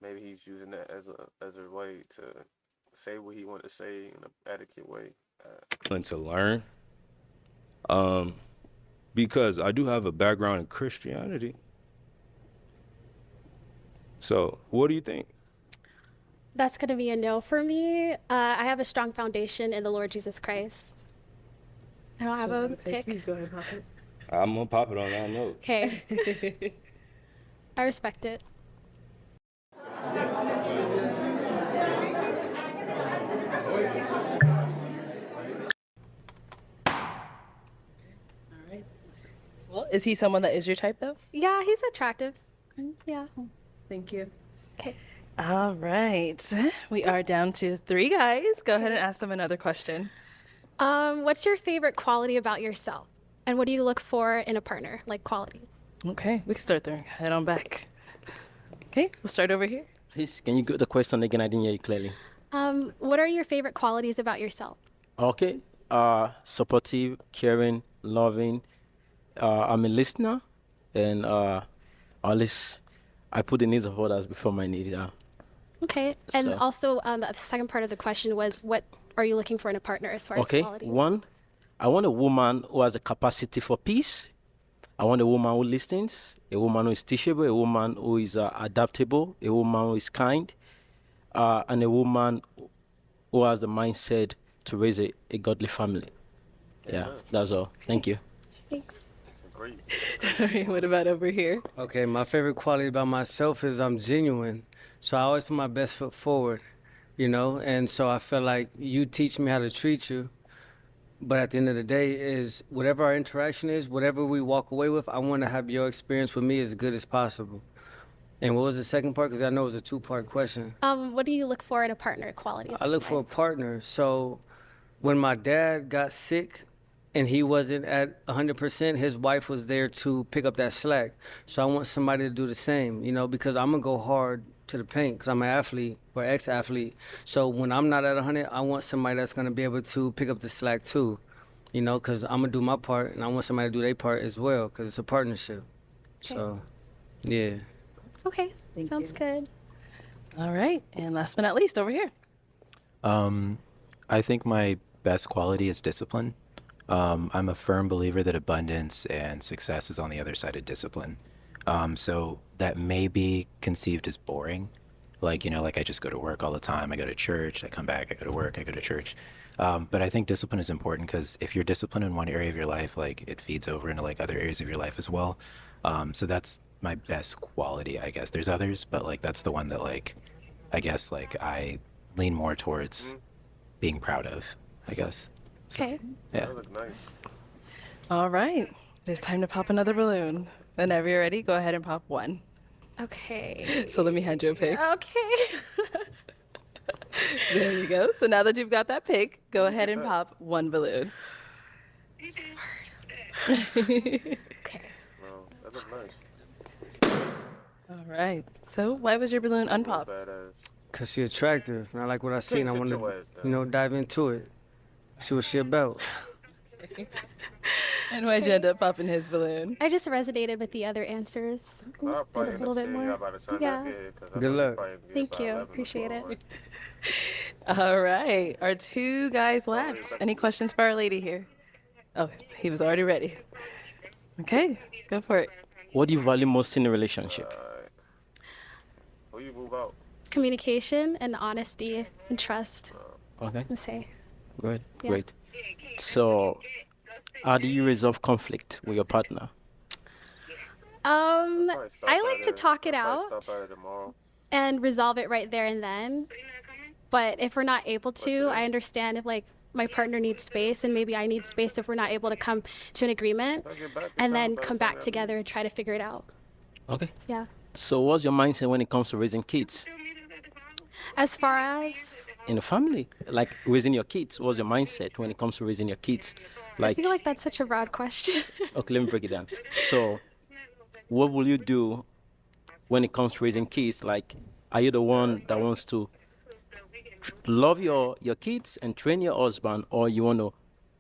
A: Maybe he's using that as a way to say what he want to say in an adequate way.
J: To learn. Because I do have a background in Christianity. So, what do you think?
Q: That's going to be a no for me. I have a strong foundation in the Lord Jesus Christ. I don't have a pick.
E: Go ahead, pop it.
J: I'm gonna pop it on that note.
Q: Okay. I respect it.
E: Well, is he someone that is your type, though?
Q: Yeah, he's attractive. Yeah.
E: Thank you.
Q: Okay.
E: All right. We are down to 3 guys. Go ahead and ask them another question.
Q: What's your favorite quality about yourself? And what do you look for in a partner, like qualities?
E: Okay, we can start there. Head on back. Okay, we'll start over here.
G: Please, can you get the question again? I didn't hear you clearly.
Q: What are your favorite qualities about yourself?
G: Okay. Supportive, caring, loving. I'm a listener, and always I put the needs of others before my needs.
Q: Okay. And
G: So-
Q: also, the second part of the question was, what are you looking for in a partner as far as
G: Okay.
Q: qualities?
G: One, I want a woman who has a capacity for peace. I want a woman who listens, a woman who is teachable, a woman who is adaptable, a woman who is kind, and a woman who has the mindset to raise a godly family. Yeah, that's all. Thank you.
Q: Thanks.
A: Great.
E: All right, what about over here?
O: Okay, my favorite quality about myself is I'm genuine. So I always put my best foot forward, you know? And so I feel like you teach me how to treat you. But at the end of the day, is whatever our interaction is, whatever we walk away with, I want to have your experience with me as good as possible. And what was the second part? Because I know it was a 2-part question.
Q: What do you look for in a partner, qualities?
O: I look for a partner. So when my dad got sick, and he wasn't at 100%, his wife was there to pick up that slack. So I want somebody to do the same, you know, because I'm gonna go hard to the paint because I'm an athlete or ex-athlete. So when I'm not at 100, I want somebody that's gonna be able to pick up the slack too, you know, because I'm gonna do my part and I want somebody to do their part as well because it's a partnership.
Q: Okay.
O: So, yeah.
Q: Okay, sounds good.
E: All right. And last but not least, over here.
D: I think my best quality is discipline. I'm a firm believer that abundance and success is on the other side of discipline. So that may be conceived as boring. Like, you know, like I just go to work all the time. I go to church, I come back, I go to work, I go to church. But I think discipline is important because if you're disciplined in one area of your life, like it feeds over into like other areas of your life as well. So that's my best quality, I guess. There's others, but like that's the one that like, I guess like I lean more towards being proud of, I guess.
Q: Okay.
D: Yeah.
A: That look nice.
E: All right. It's time to pop another balloon. Whenever you're ready, go ahead and pop one.
Q: Okay.
E: So let me hand you a pick.
Q: Okay.
E: There you go. So now that you've got that pick, go ahead and pop one balloon.
Q: Okay.
A: Wow, that look nice.
E: All right. So why was your balloon unpopped?
A: Badass.
O: Because she attractive and I like what I seen. I
A: sit
O: want
A: your
O: to,
A: ass down.
O: you know, dive into it, see what she about.
E: And why'd you end up popping his balloon?
Q: I just resonated with the other answers.
A: I'll
Q: Did
A: probably
Q: a
A: end
Q: little
A: up
Q: bit
A: seeing y'all
Q: more.
A: by the time
Q: Yeah.
A: y'all get, 'cause I
O: Good
A: know you
O: luck.
A: probably be
Q: Thank
A: about
Q: you.
A: 11 or
Q: Appreciate
A: 12,
Q: it.
A: right?
E: All right. Our two guys left. Any questions for our lady here? Oh, he was already ready. Okay, go for it.
G: What do you value most in a relationship?
A: Who you move out?
Q: Communication and honesty and trust.
G: Okay,
Q: And say.
G: good,
Q: Yeah.
G: great. So, how do you resolve conflict with your partner?
A: Probably stop
Q: I
A: by
Q: like to
A: there-
Q: talk it
A: I'll probably
Q: out
A: Stop by there tomorrow.
Q: and resolve it right there and then. But if we're not able to, I understand if like my partner needs space and maybe I need space if we're not able to come to an agreement
A: I'll get back.
Q: and then come back together and try to figure it out.
G: Okay.
Q: Yeah.
G: So, what's your mindset when it comes to raising kids
Q: As far as
G: in the family? Like raising your kids, what's your mindset when it comes to raising your kids?
Q: I feel like that's such a broad question.
G: Okay, let me break it down. So, what will you do when it comes to raising kids? Like, are you the one that wants to love your kids and train your husband, or you want to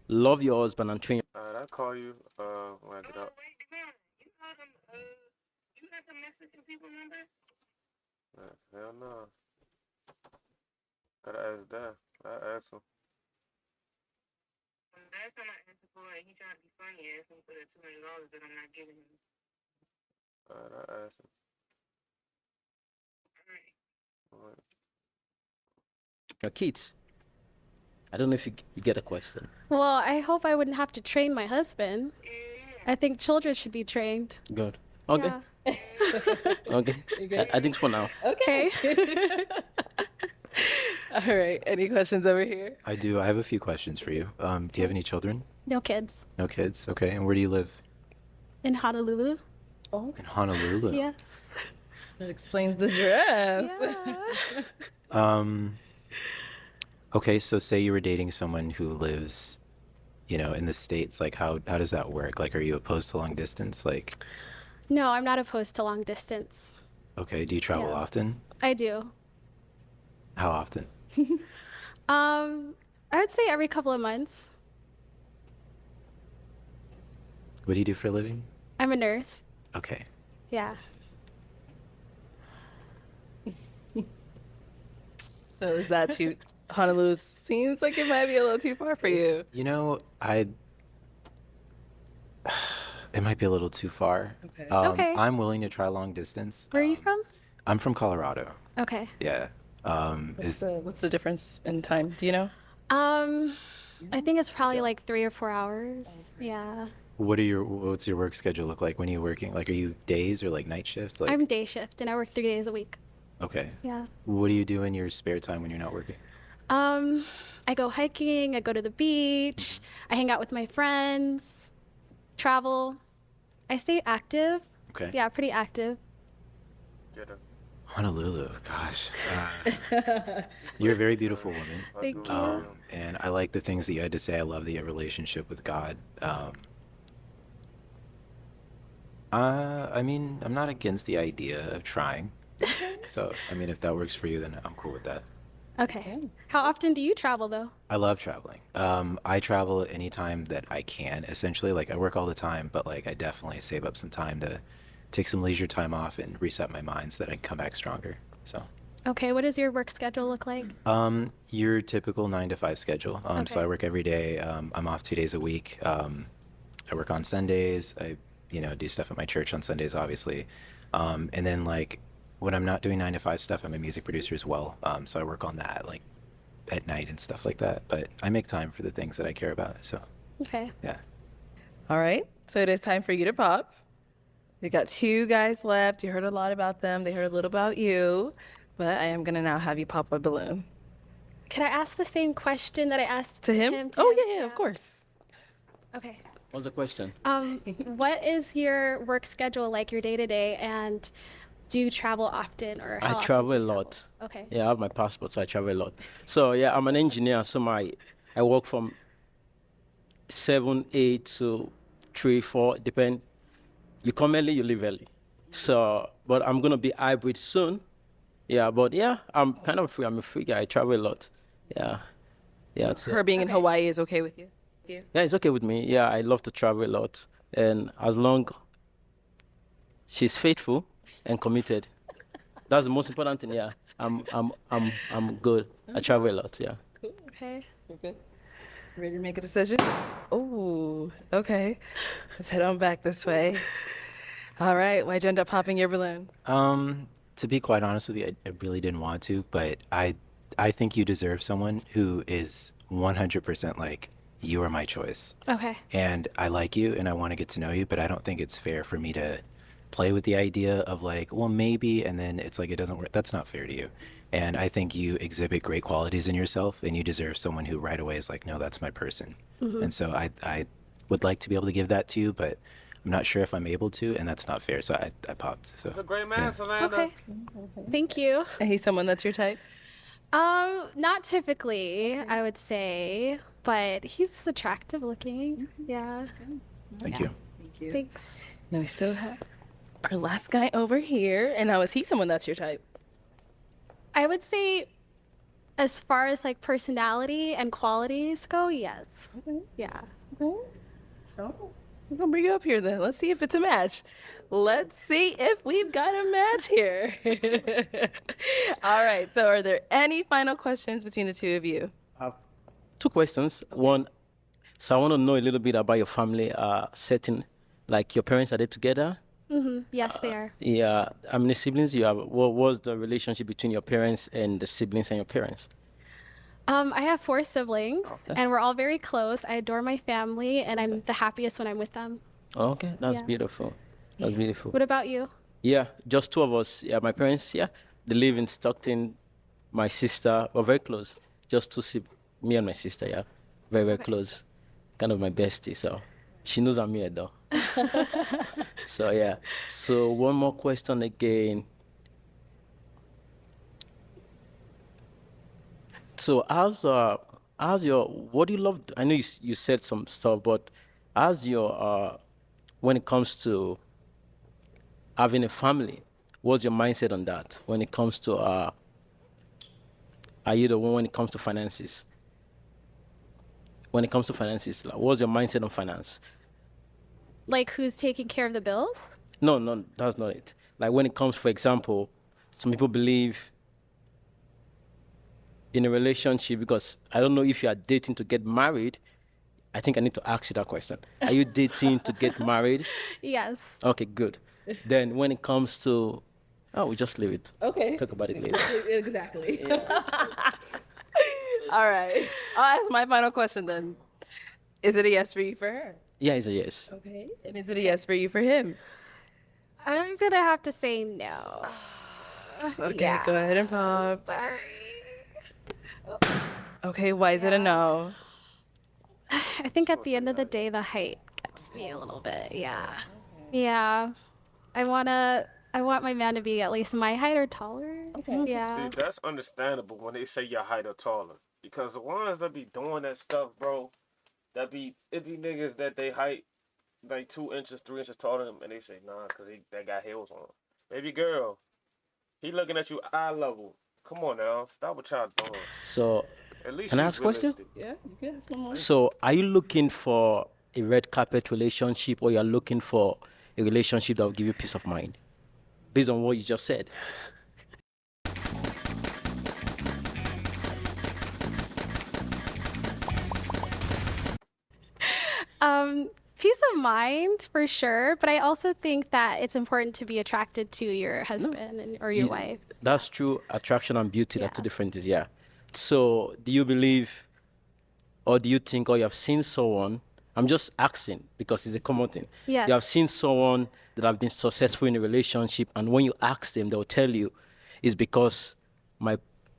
G: love your husband and train?
A: Alright, I'll call you when I get up. Hell no. Gotta ask that. I ask him. Alright, I ask him. Alright.
G: Your kids. I don't know if you get a question.
Q: Well, I hope I wouldn't have to train my husband. I think children should be trained.
G: Good. Okay.
Q: Yeah.
G: Okay. I think for now.
Q: Okay.
E: All right. Any questions over here?
D: I do. I have a few questions for you. Do you have any children?
Q: No kids.
D: No kids? Okay. And where do you live?
Q: In Honolulu.
E: Oh.
D: In Honolulu.
Q: Yes.
E: That explains the dress.
D: Okay, so say you were dating someone who lives, you know, in the States. Like, how does that work? Like, are you opposed to long distance? Like,
Q: No, I'm not opposed to long distance.
D: okay, do you travel
Q: Yeah.
D: often?
Q: I do.
D: How often?
Q: I would say every couple of months.
D: What do you do for a living?
Q: I'm a nurse.
D: Okay.
Q: Yeah.
E: So is that too? Honolulu seems like it might be a little too far for you.
D: You know, it might be a little too far.
E: Okay.
Q: Okay.
D: I'm willing to try long distance.
Q: Where are you from?
D: I'm from Colorado.
Q: Okay.
D: Yeah.
E: What's the difference in time? Do you know?
Q: I think it's probably like 3 or 4 hours. Yeah.
D: What's your work schedule look like? When are you working? Like, are you days or like night shift? Like,
Q: I'm day shift and I work 3 days a week.
D: okay.
Q: Yeah.
D: What do you do in your spare time when you're not working?
Q: I go hiking, I go to the beach, I hang out with my friends, travel. I stay active.
D: Okay.
Q: Yeah, pretty active.
A: Get her.
D: Honolulu, gosh. You're a very beautiful woman.
Q: Thank you.
D: And I like the things that you had to say. I love the relationship with God. I mean, I'm not against the idea of trying. So, I mean, if that works for you, then I'm cool with that.
Q: Okay. How often do you travel though?
D: I love traveling. I travel anytime that I can, essentially. Like, I work all the time, but like, I definitely save up some time to take some leisure time off and reset my mind so that I can come back stronger. So,
Q: Okay, what does your work schedule look like?
D: your typical 9 to 5 schedule. So I
Q: Okay.
D: work every day. I'm off 2 days a week. I work on Sundays. I, do stuff at my church on Sundays, obviously. And then like when I'm not doing 9 to 5 stuff, I'm a music producer as well. So I work on that like at night and stuff like that. But I make time for the things that I care about. So
Q: Okay.
D: yeah.
E: All right. So it is time for you to pop. We got 2 guys left. You heard a lot about them. They heard a little about you. But I am going to now have you pop a balloon.
Q: Can I ask the same question that I asked
E: To him?
Q: to
E: Oh,
Q: him?
E: yeah, of course.
Q: Okay.
G: What's the question?
Q: What is your work schedule like, your day to day, and do you travel often or how
G: I
Q: often
G: travel
Q: do
G: a
Q: you
G: lot.
Q: Okay.
G: Yeah, I have my passport, so I travel a lot. So yeah, I'm an engineer, so I work from 7, 8 to 3, 4, depend. You come early, you leave early. So, but I'm gonna be hybrid soon. Yeah, but yeah, I'm kind of free. I'm a free guy. I travel a lot. Yeah, yeah. It's,
E: Her being in Hawaii is okay with you?
G: yeah, it's okay with me. Yeah, I love to travel a lot, and as long she's faithful and committed, that's the most important thing. Yeah, I'm good. I travel a lot. Yeah.
Q: Okay.
E: You're good. Ready to make a decision? Oh, okay. Let's head on back this way. All right. Why'd you end up popping your balloon?
D: To be quite honest with you, I really didn't want to, but I think you deserve someone who is 100% like, you are my choice.
Q: Okay.
D: And I like you and I want to get to know you, but I don't think it's fair for me to play with the idea of like, well, maybe, and then it's like it doesn't work. That's not fair to you. And I think you exhibit great qualities in yourself and you deserve someone who right away is like, no, that's my person.
Q: Mhm.
D: And so I would like to be able to give that to you, but I'm not sure if I'm able to, and that's not fair. So I popped. So
A: That's a great man,
D: yeah.
A: Savannah.
Q: Okay. Thank you.
E: And he's someone that's your type?
Q: Not typically, I would say, but he's attractive looking. Yeah.
D: Thank you.
E: Thank you.
Q: Thanks.
E: Now we still have our last guy over here. And now is he someone that's your type?
Q: I would say, as far as like personality and qualities go, yes. Yeah.
E: So I'm gonna bring you up here then. Let's see if it's a match. Let's see if we've got a match here. All right. So are there any final questions between the two of you?
G: I have 2 questions. One, so I want to know a little bit about your family setting. Like your parents, are they together?
Q: Yes, they are.
G: Yeah. How many siblings you have? What was the relationship between your parents and the siblings and your parents?
Q: I have 4 siblings, and we're all very close. I adore my family, and I'm the happiest when I'm with them.
G: Okay, that's
Q: Yeah.
G: beautiful. That's beautiful.
Q: What about you?
G: Yeah, just 2 of us. Yeah, my parents, yeah, they live in Stockton. My sister, we're very close. Just 2 me and my sister, yeah. Very, very close. Kind of my bestie, so she knows I'm here though. So yeah. So one more question again. So how's your, what do you love? I know you said some stuff, but how's your when it comes to having a family, what's your mindset on that? When it comes to are you the one when it comes to finances? When it comes to finances, like, what's your mindset on finance?
Q: Like, who's taking care of the bills?
G: No, that's not it. Like when it comes, for example, some people believe in a relationship, because I don't know if you are dating to get married. I think I need to ask you that question. Are you dating to get married?
Q: Yes.
G: Okay, good. Then when it comes to, oh, we just leave it.
E: Okay.
G: Talk about it later.
E: Exactly. All right. I'll ask my final question then. Is it a yes for you for her?
G: Yeah, it's a yes.
E: Okay. And is it a yes for you for him?
Q: I'm gonna have to say no.
E: Okay,
Q: Yeah.
E: go ahead and pop. Okay, why is it a no?
Q: I think at the end of the day, the height gets me a little bit. Yeah. Yeah. I wanna I want my man to be at least my height or taller. Okay. Yeah.
A: See, that's understandable when they say your height or taller. Because the ones that be doing that stuff, bro, it be niggas that they height like 2 inches, 3 inches taller than them, and they say nah, cause they got heels on. Baby girl, he looking at you eye level. Come on now, stop what y'all doing.
G: So,
A: At least
G: can I
A: she's
G: ask a question?
A: realistic.
E: Yeah, you can ask one more.
G: So, are you looking for a red carpet relationship, or you're looking for a relationship that will give you peace of mind? Based on what you just said.
Q: Peace of mind for sure, but I also think that it's important to be attracted to your husband or your wife.
G: That's true. Attraction and beauty are two different things, yeah. So, do you believe, or do you think, or you have seen someone? I'm just asking because it's a common thing.
Q: Yes.
G: You have seen someone that have been successful in a relationship, and when you ask them, they'll tell you it's because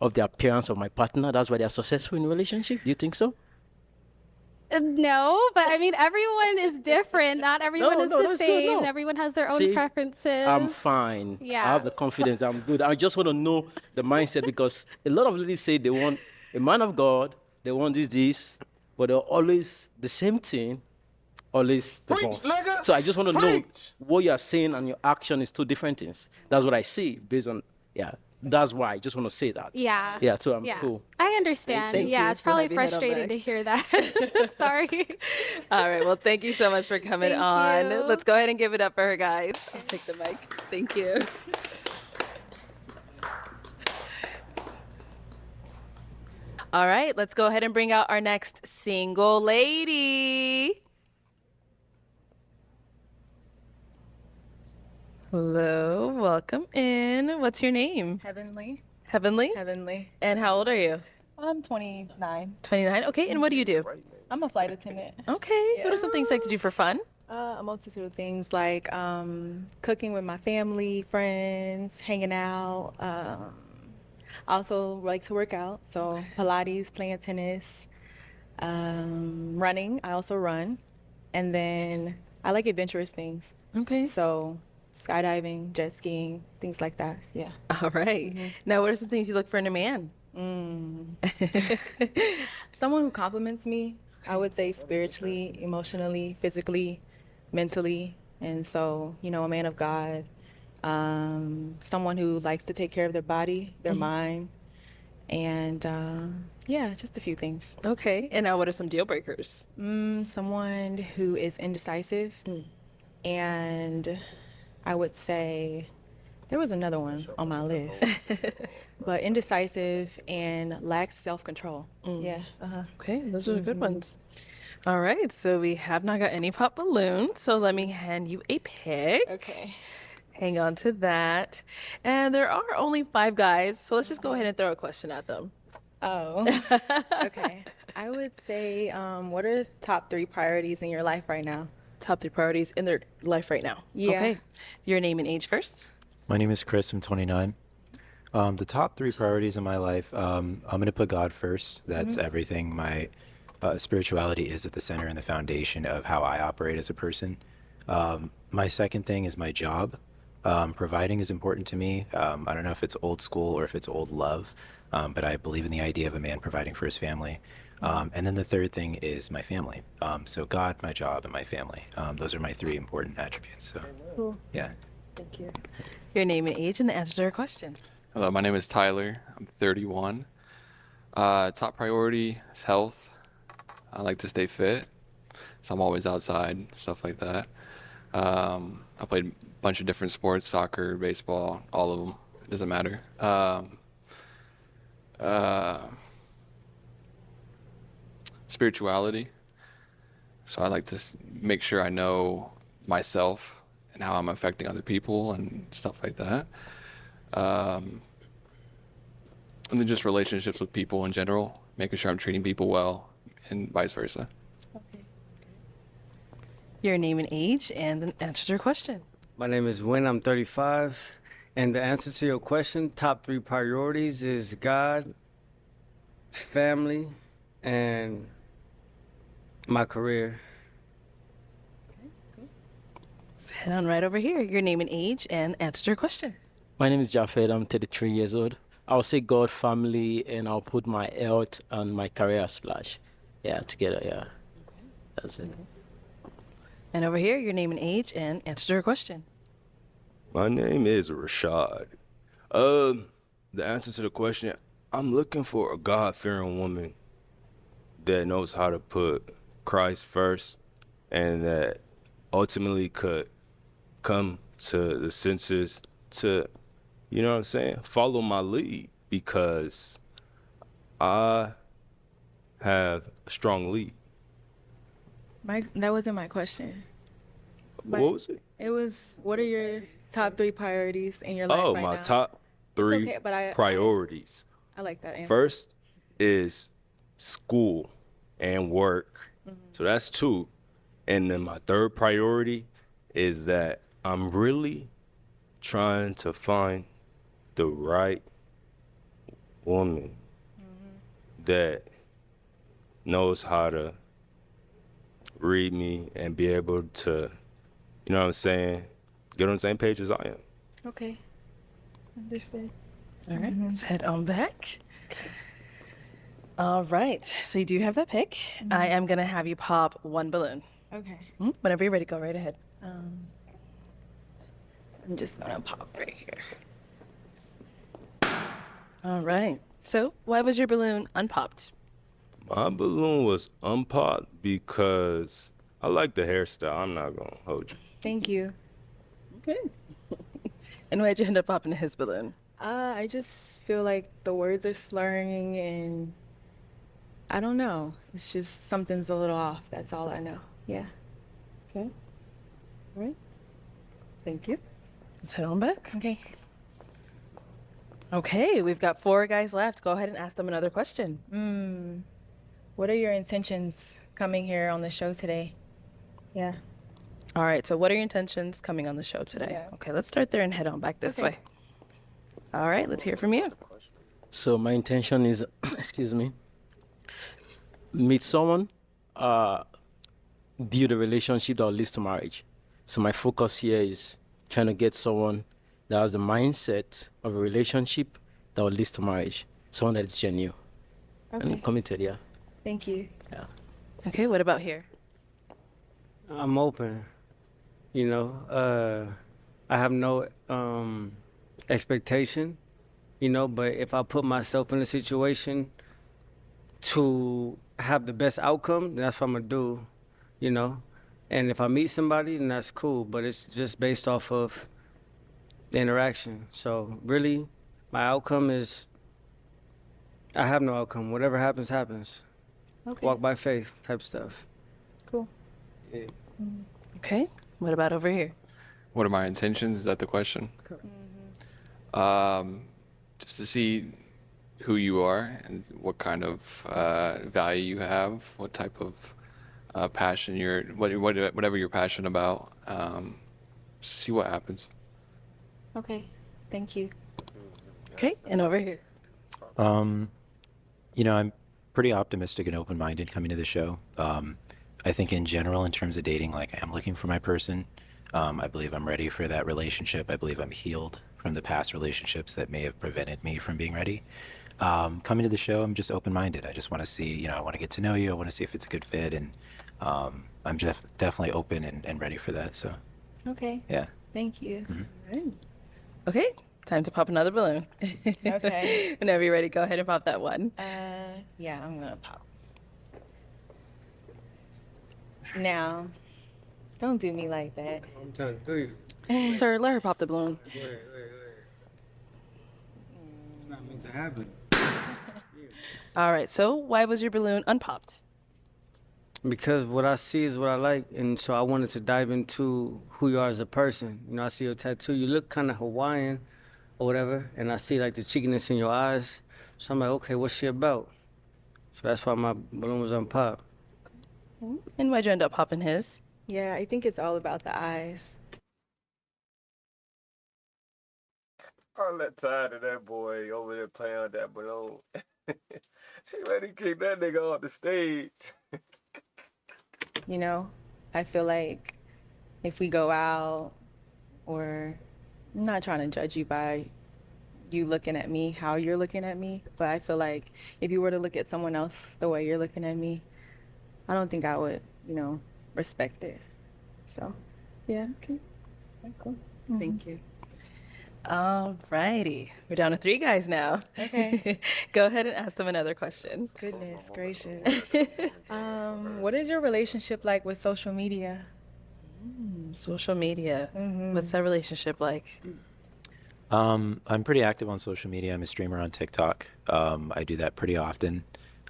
G: of the appearance of my partner. That's why they are successful in a relationship. Do you think so?
Q: No, but I mean, everyone is different. Not everyone is the
G: that's good,
Q: same.
G: no.
Q: Everyone has their own
G: See,
Q: preferences.
G: I'm fine.
Q: Yeah.
G: I have the confidence. I'm good. I just want to know the mindset because a lot of ladies say they want a man of God, they want this, but they're always the same thing, always divorce. So I just want to know what you are saying and your action is two different things. That's what I see based on, that's why I just want to say that.
Q: Yeah.
G: Yeah, so I'm cool.
Q: I understand.
G: Thank
Q: yeah,
G: you.
Q: it's probably
E: We'll have your head on
Q: frustrating
E: back.
Q: to hear that. Sorry.
E: All right. Well, thank you so much for coming
Q: Thank
E: on.
Q: you.
E: Let's go ahead and give it up for her, guys. I'll take the mic. Thank you. All right. Let's go ahead and bring out our next single lady. Hello. Welcome in. What's your name?
R: Heavenly.
E: Heavenly?
R: Heavenly.
E: And how old are you?
R: I'm 29.
E: 29. Okay. And what do you do?
R: I'm a flight attendant.
E: Okay. What are some things you like to do for fun?
R: A multitude of things like cooking with my family, friends, hanging out. I also like to work out, so Pilates, playing tennis, running. I also run, and then I like adventurous things.
E: Okay.
R: So skydiving, jet skiing, things like that. Yeah.
E: All right. Now, what are some things you look for in a man?
R: Someone who compliments me, I would say spiritually, emotionally, physically, mentally. And so, a man of God, someone who likes to take care of their body, their mind, and just a few things.
E: Okay. And now what are some deal breakers?
R: Someone who is indecisive, and I would say there was another one on my list. But indecisive and lacks self-control. Yeah.
E: Okay, those are good ones. All right, so we have not got any pop balloons, so let me hand you a pick.
R: Okay.
E: Hang on to that. And there are only 5 guys, so let's just go ahead and throw a question at them.
R: Oh, okay. I would say, what are the top 3 priorities in your life right now?
E: Top 3 priorities in their life right now.
R: Yeah.
E: Okay. Your name and age first.
D: My name is Chris. I'm 29. The top 3 priorities in my life, I'm going to put God first. That's everything. My spirituality is at the center and the foundation of how I operate as a person. My second thing is my job. Providing is important to me. I don't know if it's old school or if it's old love, but I believe in the idea of a man providing for his family. And then the third thing is my family. So God, my job, and my family. Those are my 3 important attributes. So,
E: Cool.
D: yeah.
E: Thank you. Your name and age and the answer to our question.
H: Hello, my name is Tyler. I'm 31. Top priority is health. I like to stay fit, so I'm always outside, stuff like that. I played a bunch of different sports, soccer, baseball, all of them. It doesn't matter. Spirituality. So I like to make sure I know myself and how I'm affecting other people and stuff like that. And then just relationships with people in general, making sure I'm treating people well and vice versa.
E: Your name and age and the answer to your question.
O: My name is Win. I'm 35. And the answer to your question, top 3 priorities is God, family, and my career.
E: Let's head on right over here. Your name and age and answer your question.
G: My name is Jafed. I'm 33 years old. I'll say God, family, and I'll put my health and my career splash. Yeah, together. Yeah, that's it.
E: And over here, your name and age and answer your question.
J: My name is Rashad. The answer to the question, I'm looking for a God-fearing woman that knows how to put Christ first and that ultimately could come to the senses to, you know what I'm saying, follow my lead because I have a strong lead.
R: That wasn't my question.
J: What was it?
R: It was, what are your top 3 priorities in your life
J: Oh,
R: right
J: my
R: now?
J: top 3
R: okay, but
J: priorities.
R: I like that answer.
J: First is school and work. So that's 2. And then my third priority is that I'm really trying to find the right woman that knows how to read me and be able to, you know what I'm saying, get on the same page as I am.
R: Okay. Understood.
E: All right, let's head on back. All right, so you do have that pick. I am going to have you pop 1 balloon.
R: Okay.
E: Whenever you're ready, go right ahead.
R: I'm just gonna pop right here.
E: All right, so why was your balloon unpopped?
J: My balloon was unpopped because I like the hairstyle. I'm not going to hold you.
R: Thank you.
E: Okay. And why'd you end up popping his balloon?
R: I just feel like the words are slurring and I don't know. It's just something's a little off. That's all I know. Yeah.
E: Okay. All right. Thank you. Let's head on back.
R: Okay.
E: Okay, we've got 4 guys left. Go ahead and ask them another question.
R: What are your intentions coming here on the show today? Yeah.
E: All right, so what are your intentions coming on the show today?
R: Yeah.
E: Okay, let's start there and head on back this way. All right, let's hear from you.
G: So my intention is, excuse me, meet someone, build a relationship that will lead to marriage. So my focus here is trying to get someone that has the mindset of a relationship that will lead to marriage. Someone that is genuine and committed, yeah.
R: Thank you.
G: Yeah.
E: Okay, what about here?
O: I'm open. You know, I have no expectation, you know, but if I put myself in a situation to have the best outcome, then that's what I'm gonna do, you know. And if I meet somebody, then that's cool, but it's just based off of the interaction. So really, my outcome is, I have no outcome. Whatever happens, happens.
R: Okay.
O: Walk by faith type stuff.
R: Cool.
O: Yeah.
E: Okay, what about over here?
H: What are my intentions? Is that the question?
E: Correct.
H: Just to see who you are and what kind of value you have, what type of passion whatever you're passionate about. See what happens.
R: Okay. Thank you.
E: Okay, and over here.
D: You know, I'm pretty optimistic and open-minded coming to the show. I think in general, in terms of dating, like I am looking for my person. I believe I'm ready for that relationship. I believe I'm healed from the past relationships that may have prevented me from being ready. Coming to the show, I'm just open-minded. I just want to see, you know, I want to get to know you. I want to see if it's a good fit, and I'm definitely open and ready for that. So,
R: Okay.
D: yeah.
R: Thank you.
E: All right. Okay, time to pop another balloon.
R: Okay.
E: Whenever you're ready, go ahead and pop that one.
R: Yeah, I'm gonna pop. Now, don't do me like that.
O: I'm trying to do you.
E: Sir, let her pop the balloon.
O: Wait. It's not meant to happen.
E: All right, so why was your balloon unpopped?
O: Because what I see is what I like, and so I wanted to dive into who you are as a person. You know, I see your tattoo. You look kind of Hawaiian or whatever, and I see like the cheekiness in your eyes. So I'm like, okay, what's she about? So that's why my balloon was unpopped.
E: And why'd you end up popping his?
R: Yeah, I think it's all about the eyes.
A: I'm that tired of that boy over there playing on that balloon. She ready to kick that nigga off the stage.
R: You know, I feel like if we go out, or I'm not trying to judge you by you looking at me, how you're looking at me, but I feel like if you were to look at someone else the way you're looking at me, I don't think I would, respect it. So, yeah. Okay. Cool.
E: Thank you. All righty. We're down to 3 guys now.
R: Okay.
E: Go ahead and ask them another question.
R: Goodness gracious. What is your relationship like with social media?
E: Social media. What's that relationship like?
D: I'm pretty active on social media. I'm a streamer on TikTok. I do that pretty often.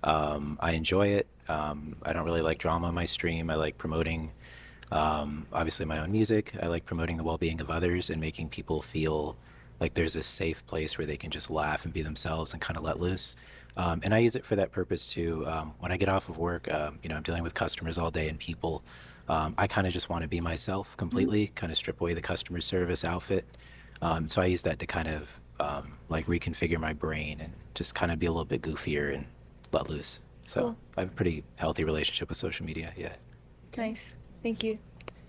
D: I enjoy it. I don't really like drama on my stream. I like promoting, obviously, my own music. I like promoting the well-being of others and making people feel like there's a safe place where they can just laugh and be themselves and kind of let loose. And I use it for that purpose too. When I get off of work, I'm dealing with customers all day and people. I kind of just want to be myself completely, kind of strip away the customer service outfit. So I use that to kind of like reconfigure my brain and just kind of be a little bit goofier and let loose. So
R: Cool.
D: I have a pretty healthy relationship with social media. Yeah.
R: Nice. Thank you.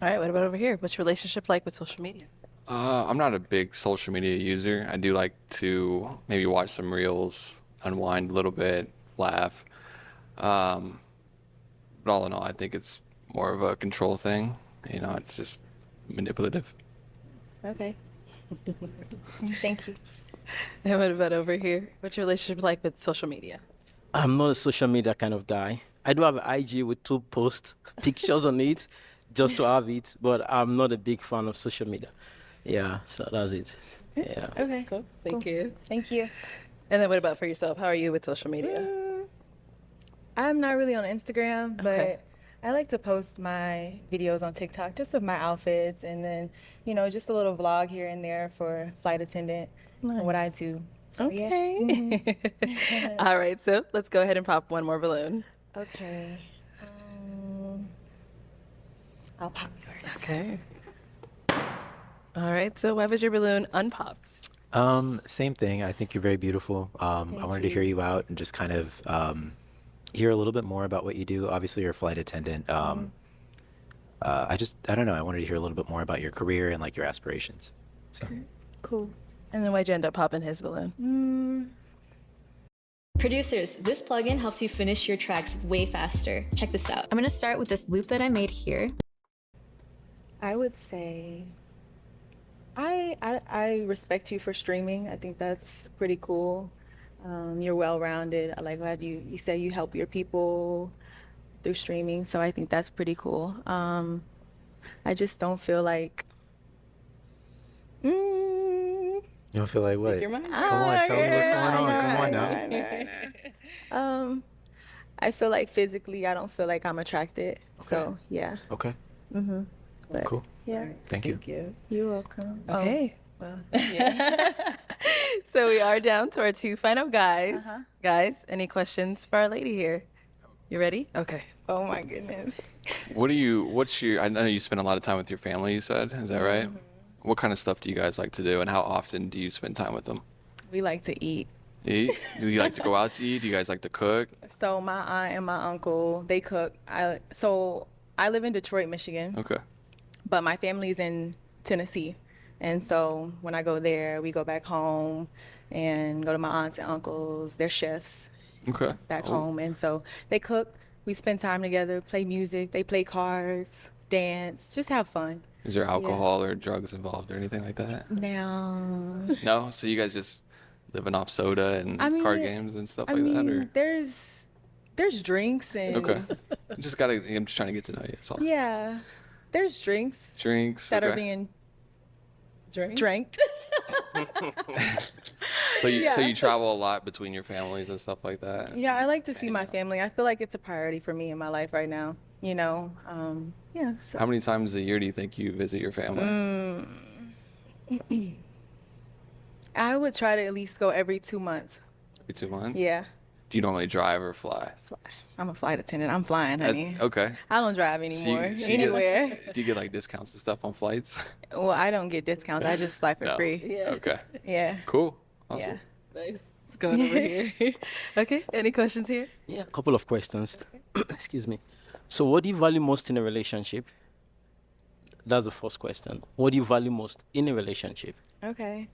E: All right, what about over here? What's your relationship like with social media?
H: I'm not a big social media user. I do like to maybe watch some reels, unwind a little bit, laugh. But all in all, I think it's more of a control thing. It's just manipulative.
R: Okay. Thank you.
E: And what about over here? What's your relationship like with social media?
G: I'm not a social media kind of guy. I do have an IG with 2 posts, pictures on it, just to have it, but I'm not a big fan of social media. Yeah, so that's it. Yeah.
R: Okay.
E: Cool. Thank you.
R: Thank you.
E: And then what about for yourself? How are you with social media?
R: I'm not really on Instagram, but
E: Okay.
R: I like to post my videos on TikTok, just of my outfits, and then, just a little vlog here and there for flight attendant, and what I
E: Nice.
R: do. So,
E: Okay.
R: Yeah.
E: All right, so let's go ahead and pop one more balloon.
R: Okay. I'll pop yours.
E: Okay. All right, so why was your balloon unpopped?
D: Same thing. I think you're very beautiful. I
R: Thank
D: wanted to hear
R: you.
D: you out and just kind of hear a little bit more about what you do. Obviously, you're a flight attendant. I don't know. I wanted to hear a little bit more about your career and like your aspirations. So.
R: Cool.
E: And then why'd you end up popping his balloon?
B: Producers, this plugin helps you finish your tracks way faster. Check this out. I'm gonna start with this loop that I made here.
R: I would say I respect you for streaming. I think that's pretty cool. You're well-rounded. I like how you say you help your people through streaming, so I think that's pretty cool. I just don't feel like
D: You don't feel like what?
E: your mind.
D: Come on, tell me what's going on. Come on now.
R: I feel like physically I don't feel like I'm attracted. So yeah.
D: Okay.
R: But,
D: Cool.
R: Yeah.
D: Thank you.
R: You're welcome.
E: Okay.
R: Well,
E: So we are down to our 2 final guys. Guys, any questions for our lady here? You ready? Okay.
R: oh my goodness.
H: I know you spend a lot of time with your family, you said. Is that right? What kind of stuff do you guys like to do, and how often do you spend time with them?
R: We like to eat.
H: Eat? Do you like to go out to eat? Do you guys like to cook?
R: So my aunt and my uncle, they cook. So I live in Detroit, Michigan,
H: Okay.
R: but my family's in Tennessee. And so when I go there, we go back home and go to my aunts and uncles. They're chefs
H: Okay.
R: back
H: Oh,
R: home. And so they cook, we spend time together, play music, they play cards, dance, just have fun.
H: Is there alcohol or drugs involved or anything like that?
R: Now,
H: No? So you guys just living off soda and
R: I
H: card
R: mean-
H: games and stuff
R: I
H: like that?
R: mean,
H: Or?
R: there's drinks and
H: Okay. I'm just trying to get to know you. That's all.
R: yeah, there's drinks
H: Drinks.
R: that are
H: okay.
R: being
E: Drink?
R: drank.
H: So you
R: Yeah.
H: travel a lot between your families and stuff like that?
R: Yeah, I like to see my family. I feel like it's a priority for me in my life right now. Yeah. So.
H: How many times a year do you think you visit your family?
R: I would try to at least go every 2 months.
H: Every 2 months?
R: Yeah.
H: Do you normally drive or fly?
R: I'm a flight attendant. I'm flying, honey.
H: Okay.
R: I don't drive
H: So
R: anymore.
H: you
R: Anywhere.
H: do you get like discounts and stuff on flights?
R: Well, I don't get discounts. I just fly for
H: No.
R: free.
E: Yeah.
H: Okay.
R: Yeah.
H: Cool. Awesome.
R: Yeah.
E: Nice. Let's go on over here. Okay, any questions here?
G: Yeah, a couple of questions. Excuse me. So, what do you value most in a relationship? That's the first question. What do you value most in a relationship?
R: Okay.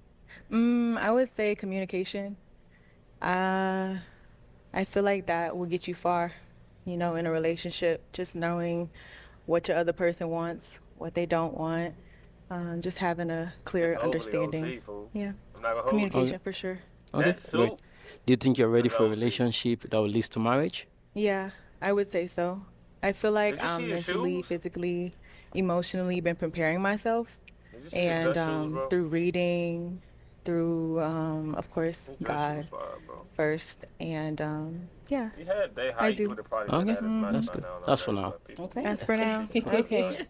R: I would say communication. I feel like that will get you far, in a relationship. Just knowing what your other person wants, what they don't want, just having a clear
A: It's overly
R: understanding.
A: OC, fool.
R: Yeah.
A: I'm not gonna hold you.
R: Communication
G: Okay.
R: for sure.
G: Okay,
A: That
G: great.
A: suit
G: Do you think you're ready
A: is
G: for a
A: OC.
G: relationship that will lead to marriage?
R: Yeah, I would say so. I feel like
A: Did you see his
R: mentally,
A: shoes?
R: physically, emotionally been preparing myself.
A: Did you see his
R: And
A: dress shoes, bro?
R: through reading, through, of course,
A: His dress
R: God
A: shoes fire, bro.
R: first. And yeah,
A: He had they
R: I
A: height
R: do.
A: would have probably
G: Okay,
A: been at his best
G: that's
A: by
G: good.
A: now.
G: That's for now.
E: Okay.
R: That's for now. Okay.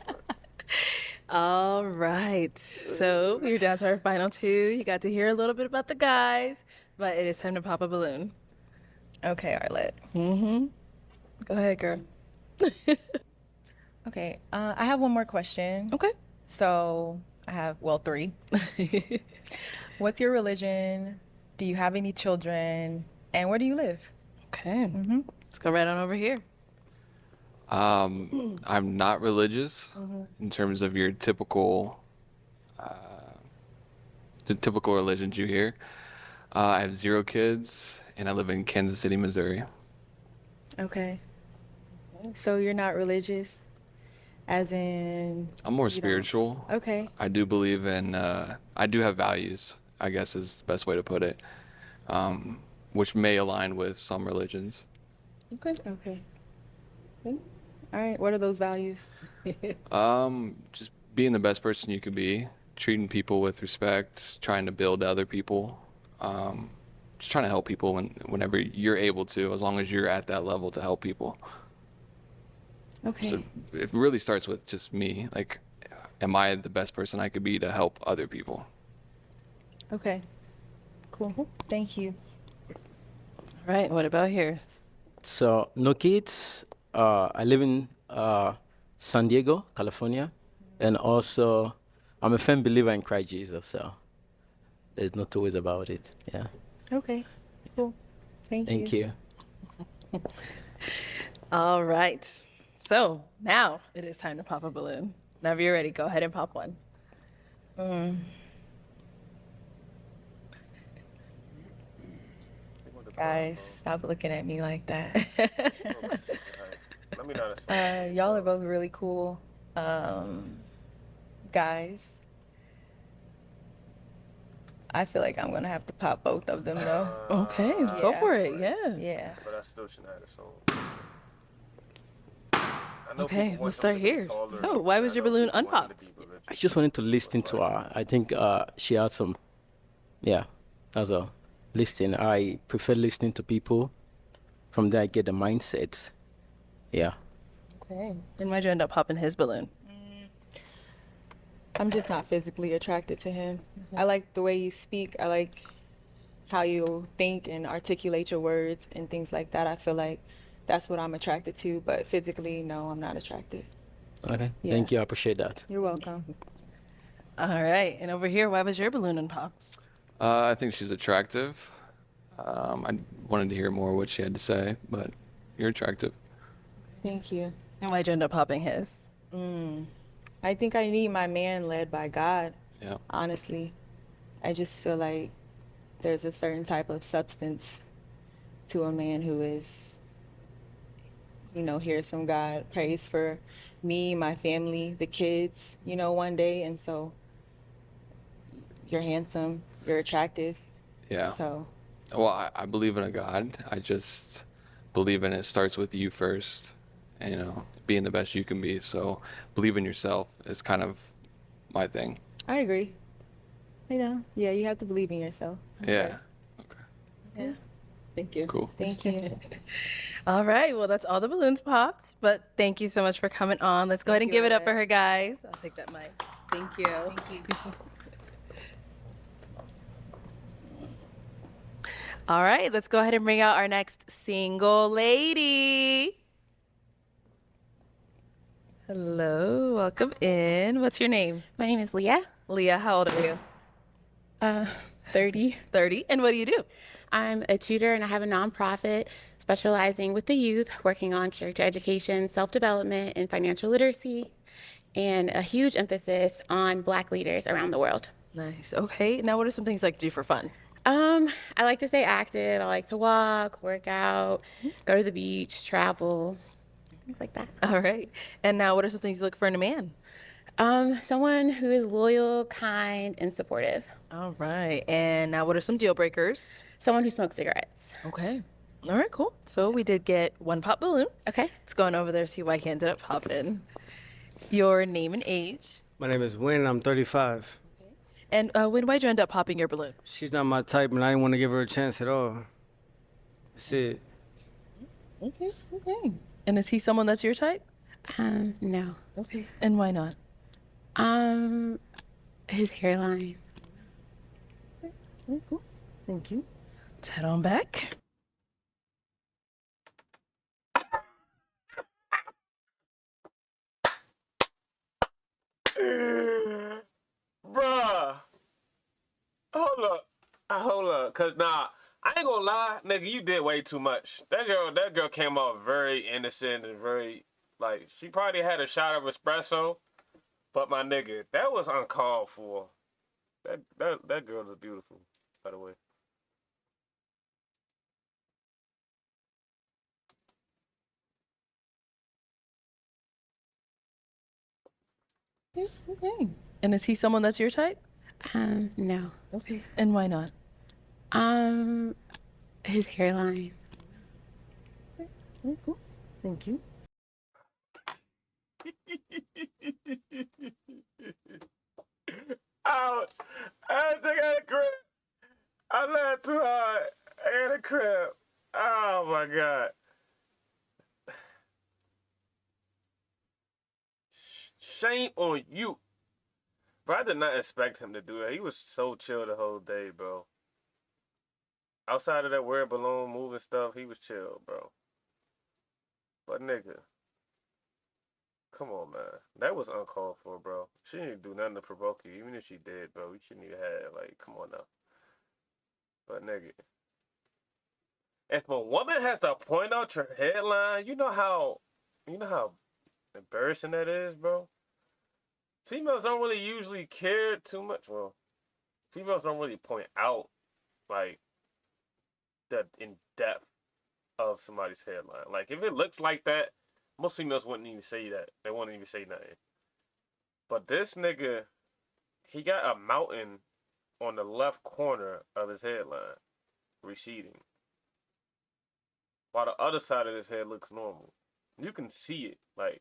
E: All right. So we're down to our final two. You got to hear a little bit about the guys, but it is time to pop a balloon.
R: Okay, Arlette.
E: Mm-hmm. Go ahead, girl.
R: Okay, I have one more question.
E: Okay.
R: So I have, well, three. What's your religion? Do you have any children? And where do you live?
E: Okay. Let's go right on over here.
H: I'm not religious in terms of your typical, the typical religions you hear. I have 0 kids, and I live in Kansas City, Missouri.
R: Okay. So you're not religious, as in?
H: I'm more
R: you don't-
H: spiritual.
R: Okay.
H: I do believe in, I do have values, I guess is the best way to put it, which may align with some religions.
R: Okay. Okay. All right. What are those values?
H: Just being the best person you could be, treating people with respect, trying to build other people, just trying to help people whenever you're able to, as long as you're at that level to help people.
R: Okay.
H: So it really starts with just me. Like, am I the best person I could be to help other people?
R: Okay. Cool. Thank you.
E: All right. What about here?
G: So, no kids. I live in San Diego, California. And also, I'm a firm believer in Christ Jesus. So, there's no two ways about it. Yeah.
R: Okay. Cool. Thank you.
G: Thank you.
E: All right. So now it is time to pop a balloon. Whenever you're ready, go ahead and pop one.
R: Guys, stop looking at me like that.
A: Let me know this.
R: Y'all are both really cool. Guys, I feel like I'm gonna have to pop both of them though.
E: Okay, go for it. Yeah.
R: Yeah.
A: But I still shouldn't have it sold. I know
E: Okay,
A: people
E: we'll
A: want
E: start
A: them to be
E: here.
A: taller,
E: So, why was
A: I
E: your
A: know
E: balloon
A: people want them to
E: unpopped?
A: be rich.
G: I just wanted to listen to her. I think she had some, yeah, that's a listening. I prefer listening to people. From there, I get the mindset. Yeah.
E: Okay. And why'd you end up popping his balloon?
R: I'm just not physically attracted to him. I like the way you speak. I like how you think and articulate your words and things like that. I feel like that's what I'm attracted to, but physically, no, I'm not attracted.
G: Okay.
R: Yeah.
G: Thank you. I appreciate that.
R: You're welcome.
E: All right. And over here, why was your balloon unpopped?
H: I think she's attractive. I wanted to hear more what she had to say, but you're attractive.
R: Thank you.
E: And why'd you end up popping his?
R: I think I need my man led by God.
H: Yeah.
R: Honestly, I just feel like there's a certain type of substance to a man who is, hears from God, prays for me, my family, the kids, one day. And so you're handsome, you're attractive.
H: Yeah.
R: So,
H: Well, I believe in a God. I just believe in it starts with you first, and, being the best you can be. So believe in yourself is kind of my thing.
R: I agree. Yeah, you have to believe in yourself.
H: Yeah.
R: Yeah.
E: Thank you.
H: Cool.
R: Thank you.
E: All right. Well, that's all the balloons popped. But thank you so much for coming on. Let's go ahead and
R: Thank you,
E: give it up for
R: Arlette.
E: her, guys. I'll take that mic. Thank you.
R: Thank you.
E: All right. Let's go ahead and bring out our next single lady. Hello. Welcome in. What's your name?
S: My name is Leah.
E: Leah, how old are you?
S: 30.
E: 30. And what do you do?
S: I'm a tutor and I have a nonprofit specializing with the youth, working on character education, self-development, and financial literacy. and a huge emphasis on Black leaders around the world.
E: Nice. Okay. Now, what are some things you like to do for fun?
S: I like to stay active. I like to walk, work out, go to the beach, travel, things like that.
E: All right. And now, what are some things you look for in a man?
S: Someone who is loyal, kind, and supportive.
E: All right. And now, what are some deal breakers?
S: Someone who smokes cigarettes.
E: Okay. All right, cool. So we did get one pop balloon.
S: Okay.
E: Let's go on over there, see why he ended up popping. Your name and age.
O: My name is Win. I'm 35.
E: And when, why'd you end up popping your balloon?
O: She's not my type, and I didn't want to give her a chance at all. That's it.
E: Okay, okay. And is he someone that's your type?
S: No.
E: Okay. And why not?
S: His hairline.
E: Okay, cool. Thank you. Let's head on back.
A: Bruh. Hold up. Cause nah, I ain't gonna lie, nigga, you did way too much. That girl came off very innocent and very, like, she probably had a shot of espresso, but my nigga, that was uncalled for. That girl is beautiful, by the way.
E: Okay. And is he someone that's your type?
S: No.
E: Okay. And why not?
S: His hairline.
E: Okay, cool. Thank you.
A: Ouch! I got a cramp. I laughed too hard. I got a cramp. Oh my god. Shame on you. Bro, I did not expect him to do that. He was so chill the whole day, bro. Outside of that weird balloon moving stuff, he was chill, bro. But nigga, come on, man. That was uncalled for, bro. She didn't do nothing to provoke you. Even if she did, bro, we shouldn't even have, like, come on now. But nigga, if a woman has to point out your headline, you know how embarrassing that is, bro? Females don't really usually care too much. Well, females don't really point out, like, the in-depth of somebody's headline. Like, if it looks like that, most females wouldn't even say that. They wouldn't even say nothing. But this nigga, he got a mountain on the left corner of his headline, receding. While the other side of his head looks normal. You can see it. Like,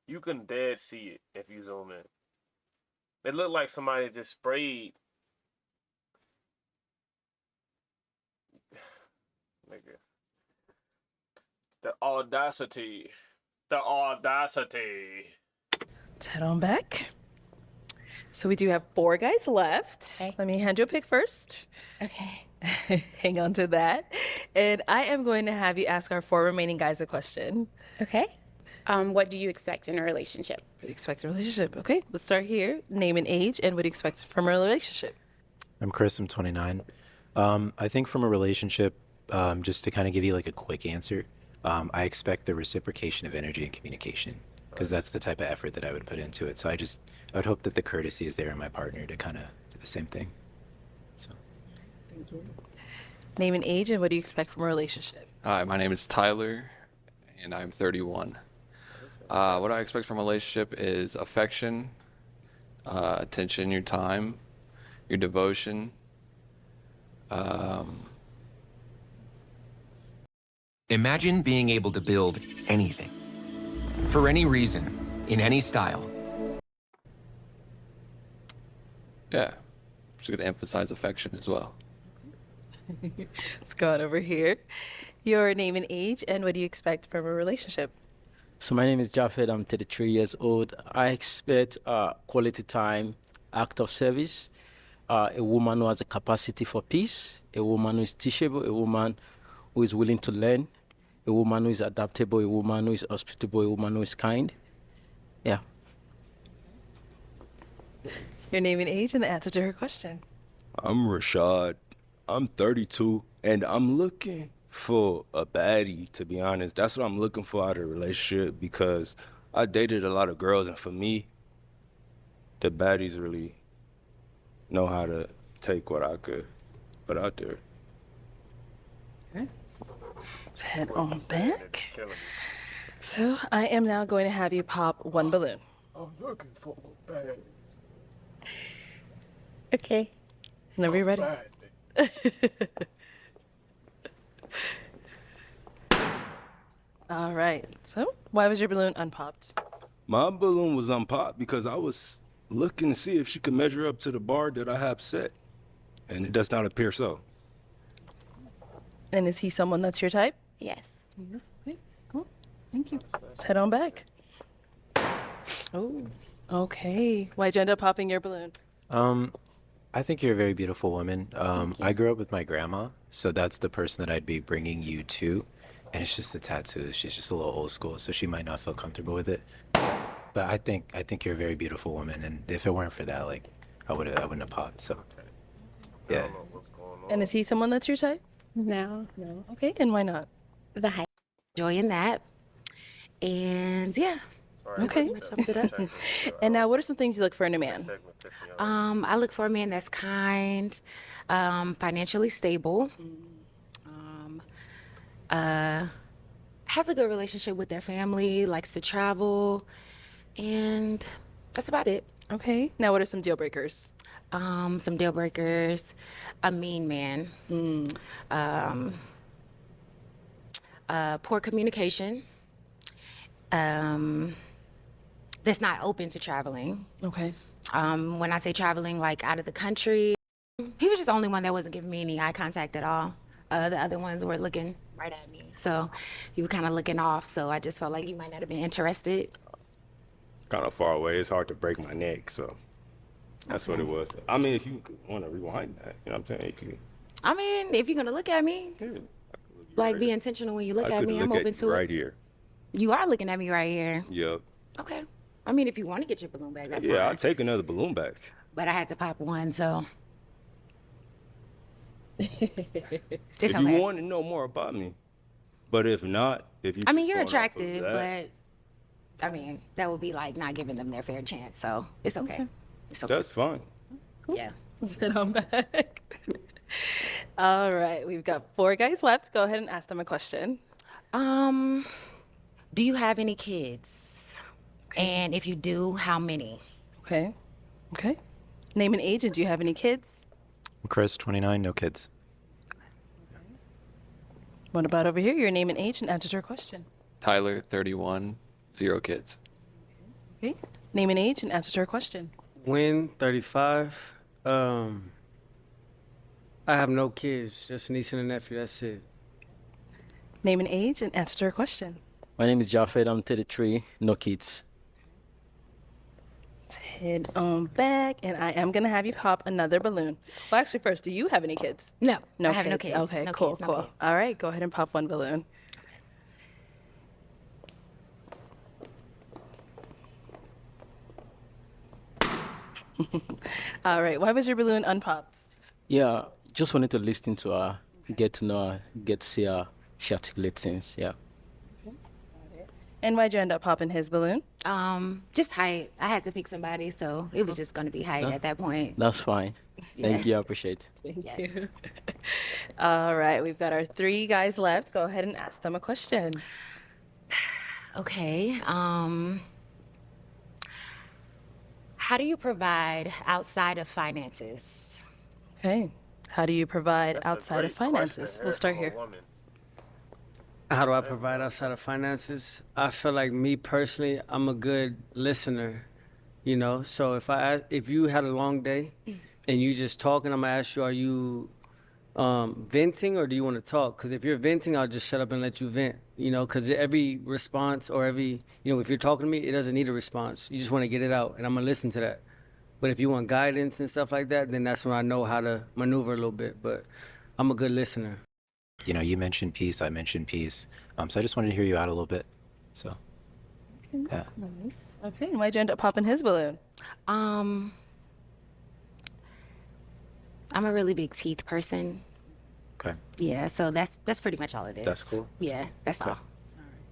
A: you can dead see it if you zoom in. It looked like somebody just sprayed. Nigga. The audacity. The audacity.
E: Let's head on back. So we do have 4 guys left.
S: Okay.
E: Let me hand you a pick first.
S: Okay.
E: Hang on to that. And I am going to have you ask our 4 remaining guys a question.
S: Okay. What do you expect in a relationship?
E: What do you expect in a relationship? Okay, let's start here. Name and age, and what do you expect from a relationship?
D: I'm Chris. I'm 29. I think from a relationship, just to kind of give you like a quick answer, I expect the reciprocation of energy and communication because that's the type of effort that I would put into it. So I would hope that the courtesy is there in my partner to kind of do the same thing. So.
E: Thank you. Name and age, and what do you expect from a relationship?
H: Hi, my name is Tyler, and I'm 31. What I expect from a relationship is affection, attention, your time, your devotion.
M: Imagine being able to build anything, for any reason, in any style.
H: Yeah, just going to emphasize affection as well.
E: Let's go on over here. Your name and age, and what do you expect from a relationship?
G: So my name is Japheth. I'm 33 years old. I expect quality time, act of service, a woman who has a capacity for peace, a woman who is teachable, a woman who is willing to learn, a woman who is adaptable, a woman who is hospitable, a woman who is kind. Yeah.
E: Your name and age, and the answer to her question.
J: I'm Rashad. I'm 32, and I'm looking for a baddie, to be honest. That's what I'm looking for out of a relationship because I dated a lot of girls, and for me, the baddies really know how to take what I could put out there.
E: Let's head on back. So I am now going to have you pop one balloon.
A: I'm looking for a bag.
S: Okay.
E: Whenever you're ready. All right. So why was your balloon unpopped?
J: My balloon was unpopped because I was looking to see if she could measure up to the bar that I have set, and it does not appear so.
E: And is he someone that's your type?
S: Yes.
E: Yes. Okay. Cool. Thank you. Let's head on back. Oh. Okay. Why'd you end up popping your balloon?
D: I think you're a very beautiful woman. I grew up with my grandma, so that's the person that I'd be bringing you to. And it's just the tattoos. She's just a little old school, so she might not feel comfortable with it. But I think you're a very beautiful woman, and if it weren't for that, like, I wouldn't have popped. So, yeah.
E: And is he someone that's your type?
S: No.
E: No. Okay. And why not?
S: The height.
T: Joy in that. And yeah.
E: Okay.
T: Pretty much sums it up.
E: And now, what are some things you look for in a man?
T: I look for a man that's kind, financially stable, has a good relationship with their family, likes to travel, and that's about it.
E: Okay. Now, what are some deal breakers?
T: Some deal breakers: a mean man, poor communication, that's not open to traveling.
E: Okay.
T: When I say traveling, like out of the country, he was just the only one that wasn't giving me any eye contact at all. The other ones were looking right at me. So you were kind of looking off. So I just felt like you might not have been interested.
J: Kind of far away. It's hard to break my neck, so that's what it was. I mean, if you want to rewind that, you know what I'm saying? You can,
T: I mean, if you're going to look at me, like be intentional when you look at me. I'm open to it.
J: Right here.
T: You are looking at me right here.
J: Yep.
T: Okay. I mean, if you want to get your balloon back, that's
J: Yeah,
T: fine.
J: I'll take another balloon back.
T: But I had to pop one, so.
J: If you want to know more about me, but if not, if you.
T: I mean, you're
J: just going off of
T: attractive,
J: that,
T: but I mean, that would be like not giving them their fair chance. So it's okay. It's okay.
J: That's fine.
T: Yeah.
E: Let's head on back. All right. We've got 4 guys left. Go ahead and ask them a question.
T: Do you have any kids? And if you do, how many?
E: Okay. Okay. Name and age, and do you have any kids?
D: I'm Chris, 29, no kids.
E: What about over here? Your name and age, and answer to her question.
H: Tyler, 31, 0 kids.
E: Okay. Name and age, and answer to her question.
O: Win, 35. I have no kids, just a niece and a nephew. That's it.
E: Name and age, and answer to her question.
G: My name is Jafed. I'm 33, no kids.
E: Let's head on back, and I am gonna have you pop another balloon. Well, actually, first, do you have any kids?
T: No,
E: No
T: I have no
E: kids.
T: kids.
E: Okay,
T: No
E: cool,
T: kids, no
E: cool.
T: kids.
E: All right, go ahead and pop one balloon. All right, why was your balloon unpopped?
G: Yeah, just wanted to listen to her, get to know her, get to see her. She articulates things, yeah.
E: And why'd you end up popping his balloon?
T: Just height. I had to pick somebody, so it was just gonna be height at that point.
G: That's fine. Thank you, I appreciate it.
E: Thank you. All right, we've got our 3 guys left. Go ahead and ask them a question.
T: Okay. How do you provide outside of finances?
E: Okay. How do you provide outside of finances? We'll start here.
O: How do I provide outside of finances? I feel like me personally, I'm a good listener, you know. So if you had a long day and you just talking, I'm gonna ask you, are you venting or do you want to talk? Because if you're venting, I'll just shut up and let you vent, you know. Because every response or every, you know, if you're talking to me, it doesn't need a response. You just want to get it out, and I'm gonna listen to that. But if you want guidance and stuff like that, then that's when I know how to maneuver a little bit. But I'm a good listener.
D: You know, you mentioned peace, I mentioned peace. So I just wanted to hear you out a little bit. So, yeah.
E: Nice. Okay, and why'd you end up popping his balloon?
T: I'm a really big teeth person.
D: Okay.
T: Yeah, so that's pretty much all it is.
D: That's cool.
T: Yeah, that's all.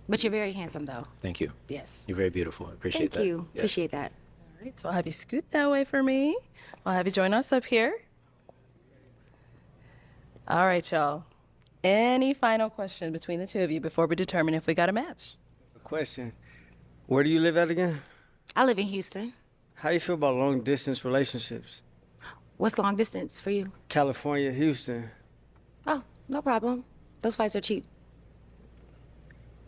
T: But you're very handsome, though.
D: Thank you.
T: Yes.
D: You're very beautiful. I appreciate
T: Thank
D: that.
T: you.
D: Yeah.
T: Appreciate that.
E: All right, so I'll have you scoot that way for me. I'll have you join us up here. All right, y'all. Any final questions between the two of you before we determine if we got a match?
O: Question. Where do you live at again?
T: I live in Houston.
O: How do you feel about long distance relationships?
T: What's long distance for you?
O: California, Houston.
T: Oh, no problem. Those flights are cheap.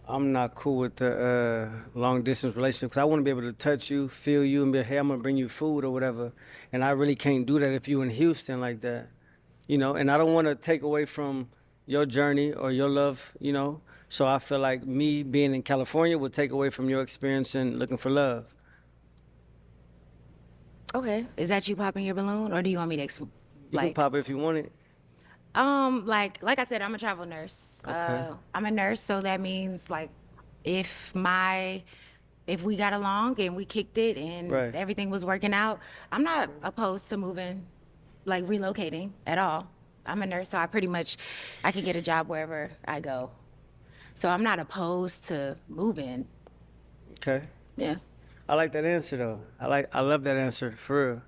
O: I'm not cool with the long distance relationship because I want to be able to touch you, feel you, and be, hey, I'm gonna bring you food or whatever. And I really can't do that if you in Houston like that, you know. And I don't want to take away from your journey or your love, you know. So I feel like me being in California would take away from your experience in looking for love.
T: Okay. Is that you popping your balloon, or do you want me to
O: You can pop it if you want it.
T: like I said, I'm a travel nurse.
O: Okay.
T: I'm a nurse, so that means like if we got along and we kicked it and
O: Right.
T: everything was working out, I'm not opposed to moving, like relocating at all. I'm a nurse, so I can get a job wherever I go. So I'm not opposed to moving.
O: Okay.
T: Yeah.
O: I like that answer though. I love that answer for real.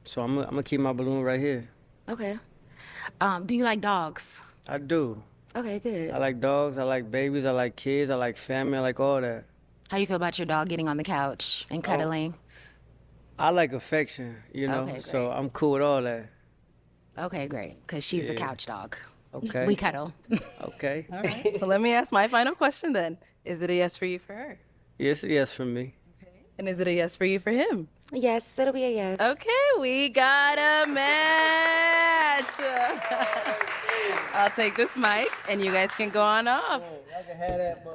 O: So I'm gonna keep my balloon right here.
T: Okay. Do you like dogs?
O: I do.
T: Okay, good.
O: I like dogs. I like babies. I like kids. I like family. I like all that.
T: How do you feel about your dog getting on the couch and cuddling?
O: I like affection, you know.
T: Okay,
O: so I'm cool with all that.
T: Okay, great. Because she's a
O: Yeah.
T: couch dog.
O: Okay.
T: We cuddle.
O: Okay.
E: All right. Well, let me ask my final question then. Is it a yes for you for her?
O: Yes, yes for me.
E: And is it a yes for you for him?
T: Yes, it'll be a yes.
E: Okay, we got a match. I'll take this mic and you guys can go on off.
O: I can have that,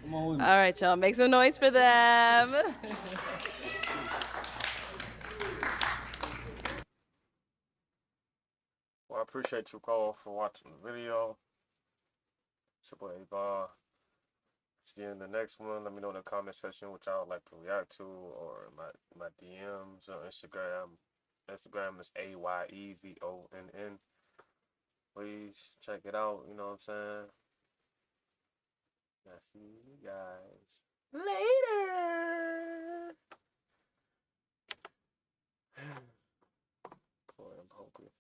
E: All right, y'all, make some noise for them.
A: Well, I appreciate you, Cole, for watching the video. It's your boy Ayevonn. See you in the next one. Let me know in the comment section what y'all would like to react to, or my DMs on Instagram. Instagram is AYEVONN. Please check it out. You know what I'm saying? I see you guys later. Boy, I'm hungry.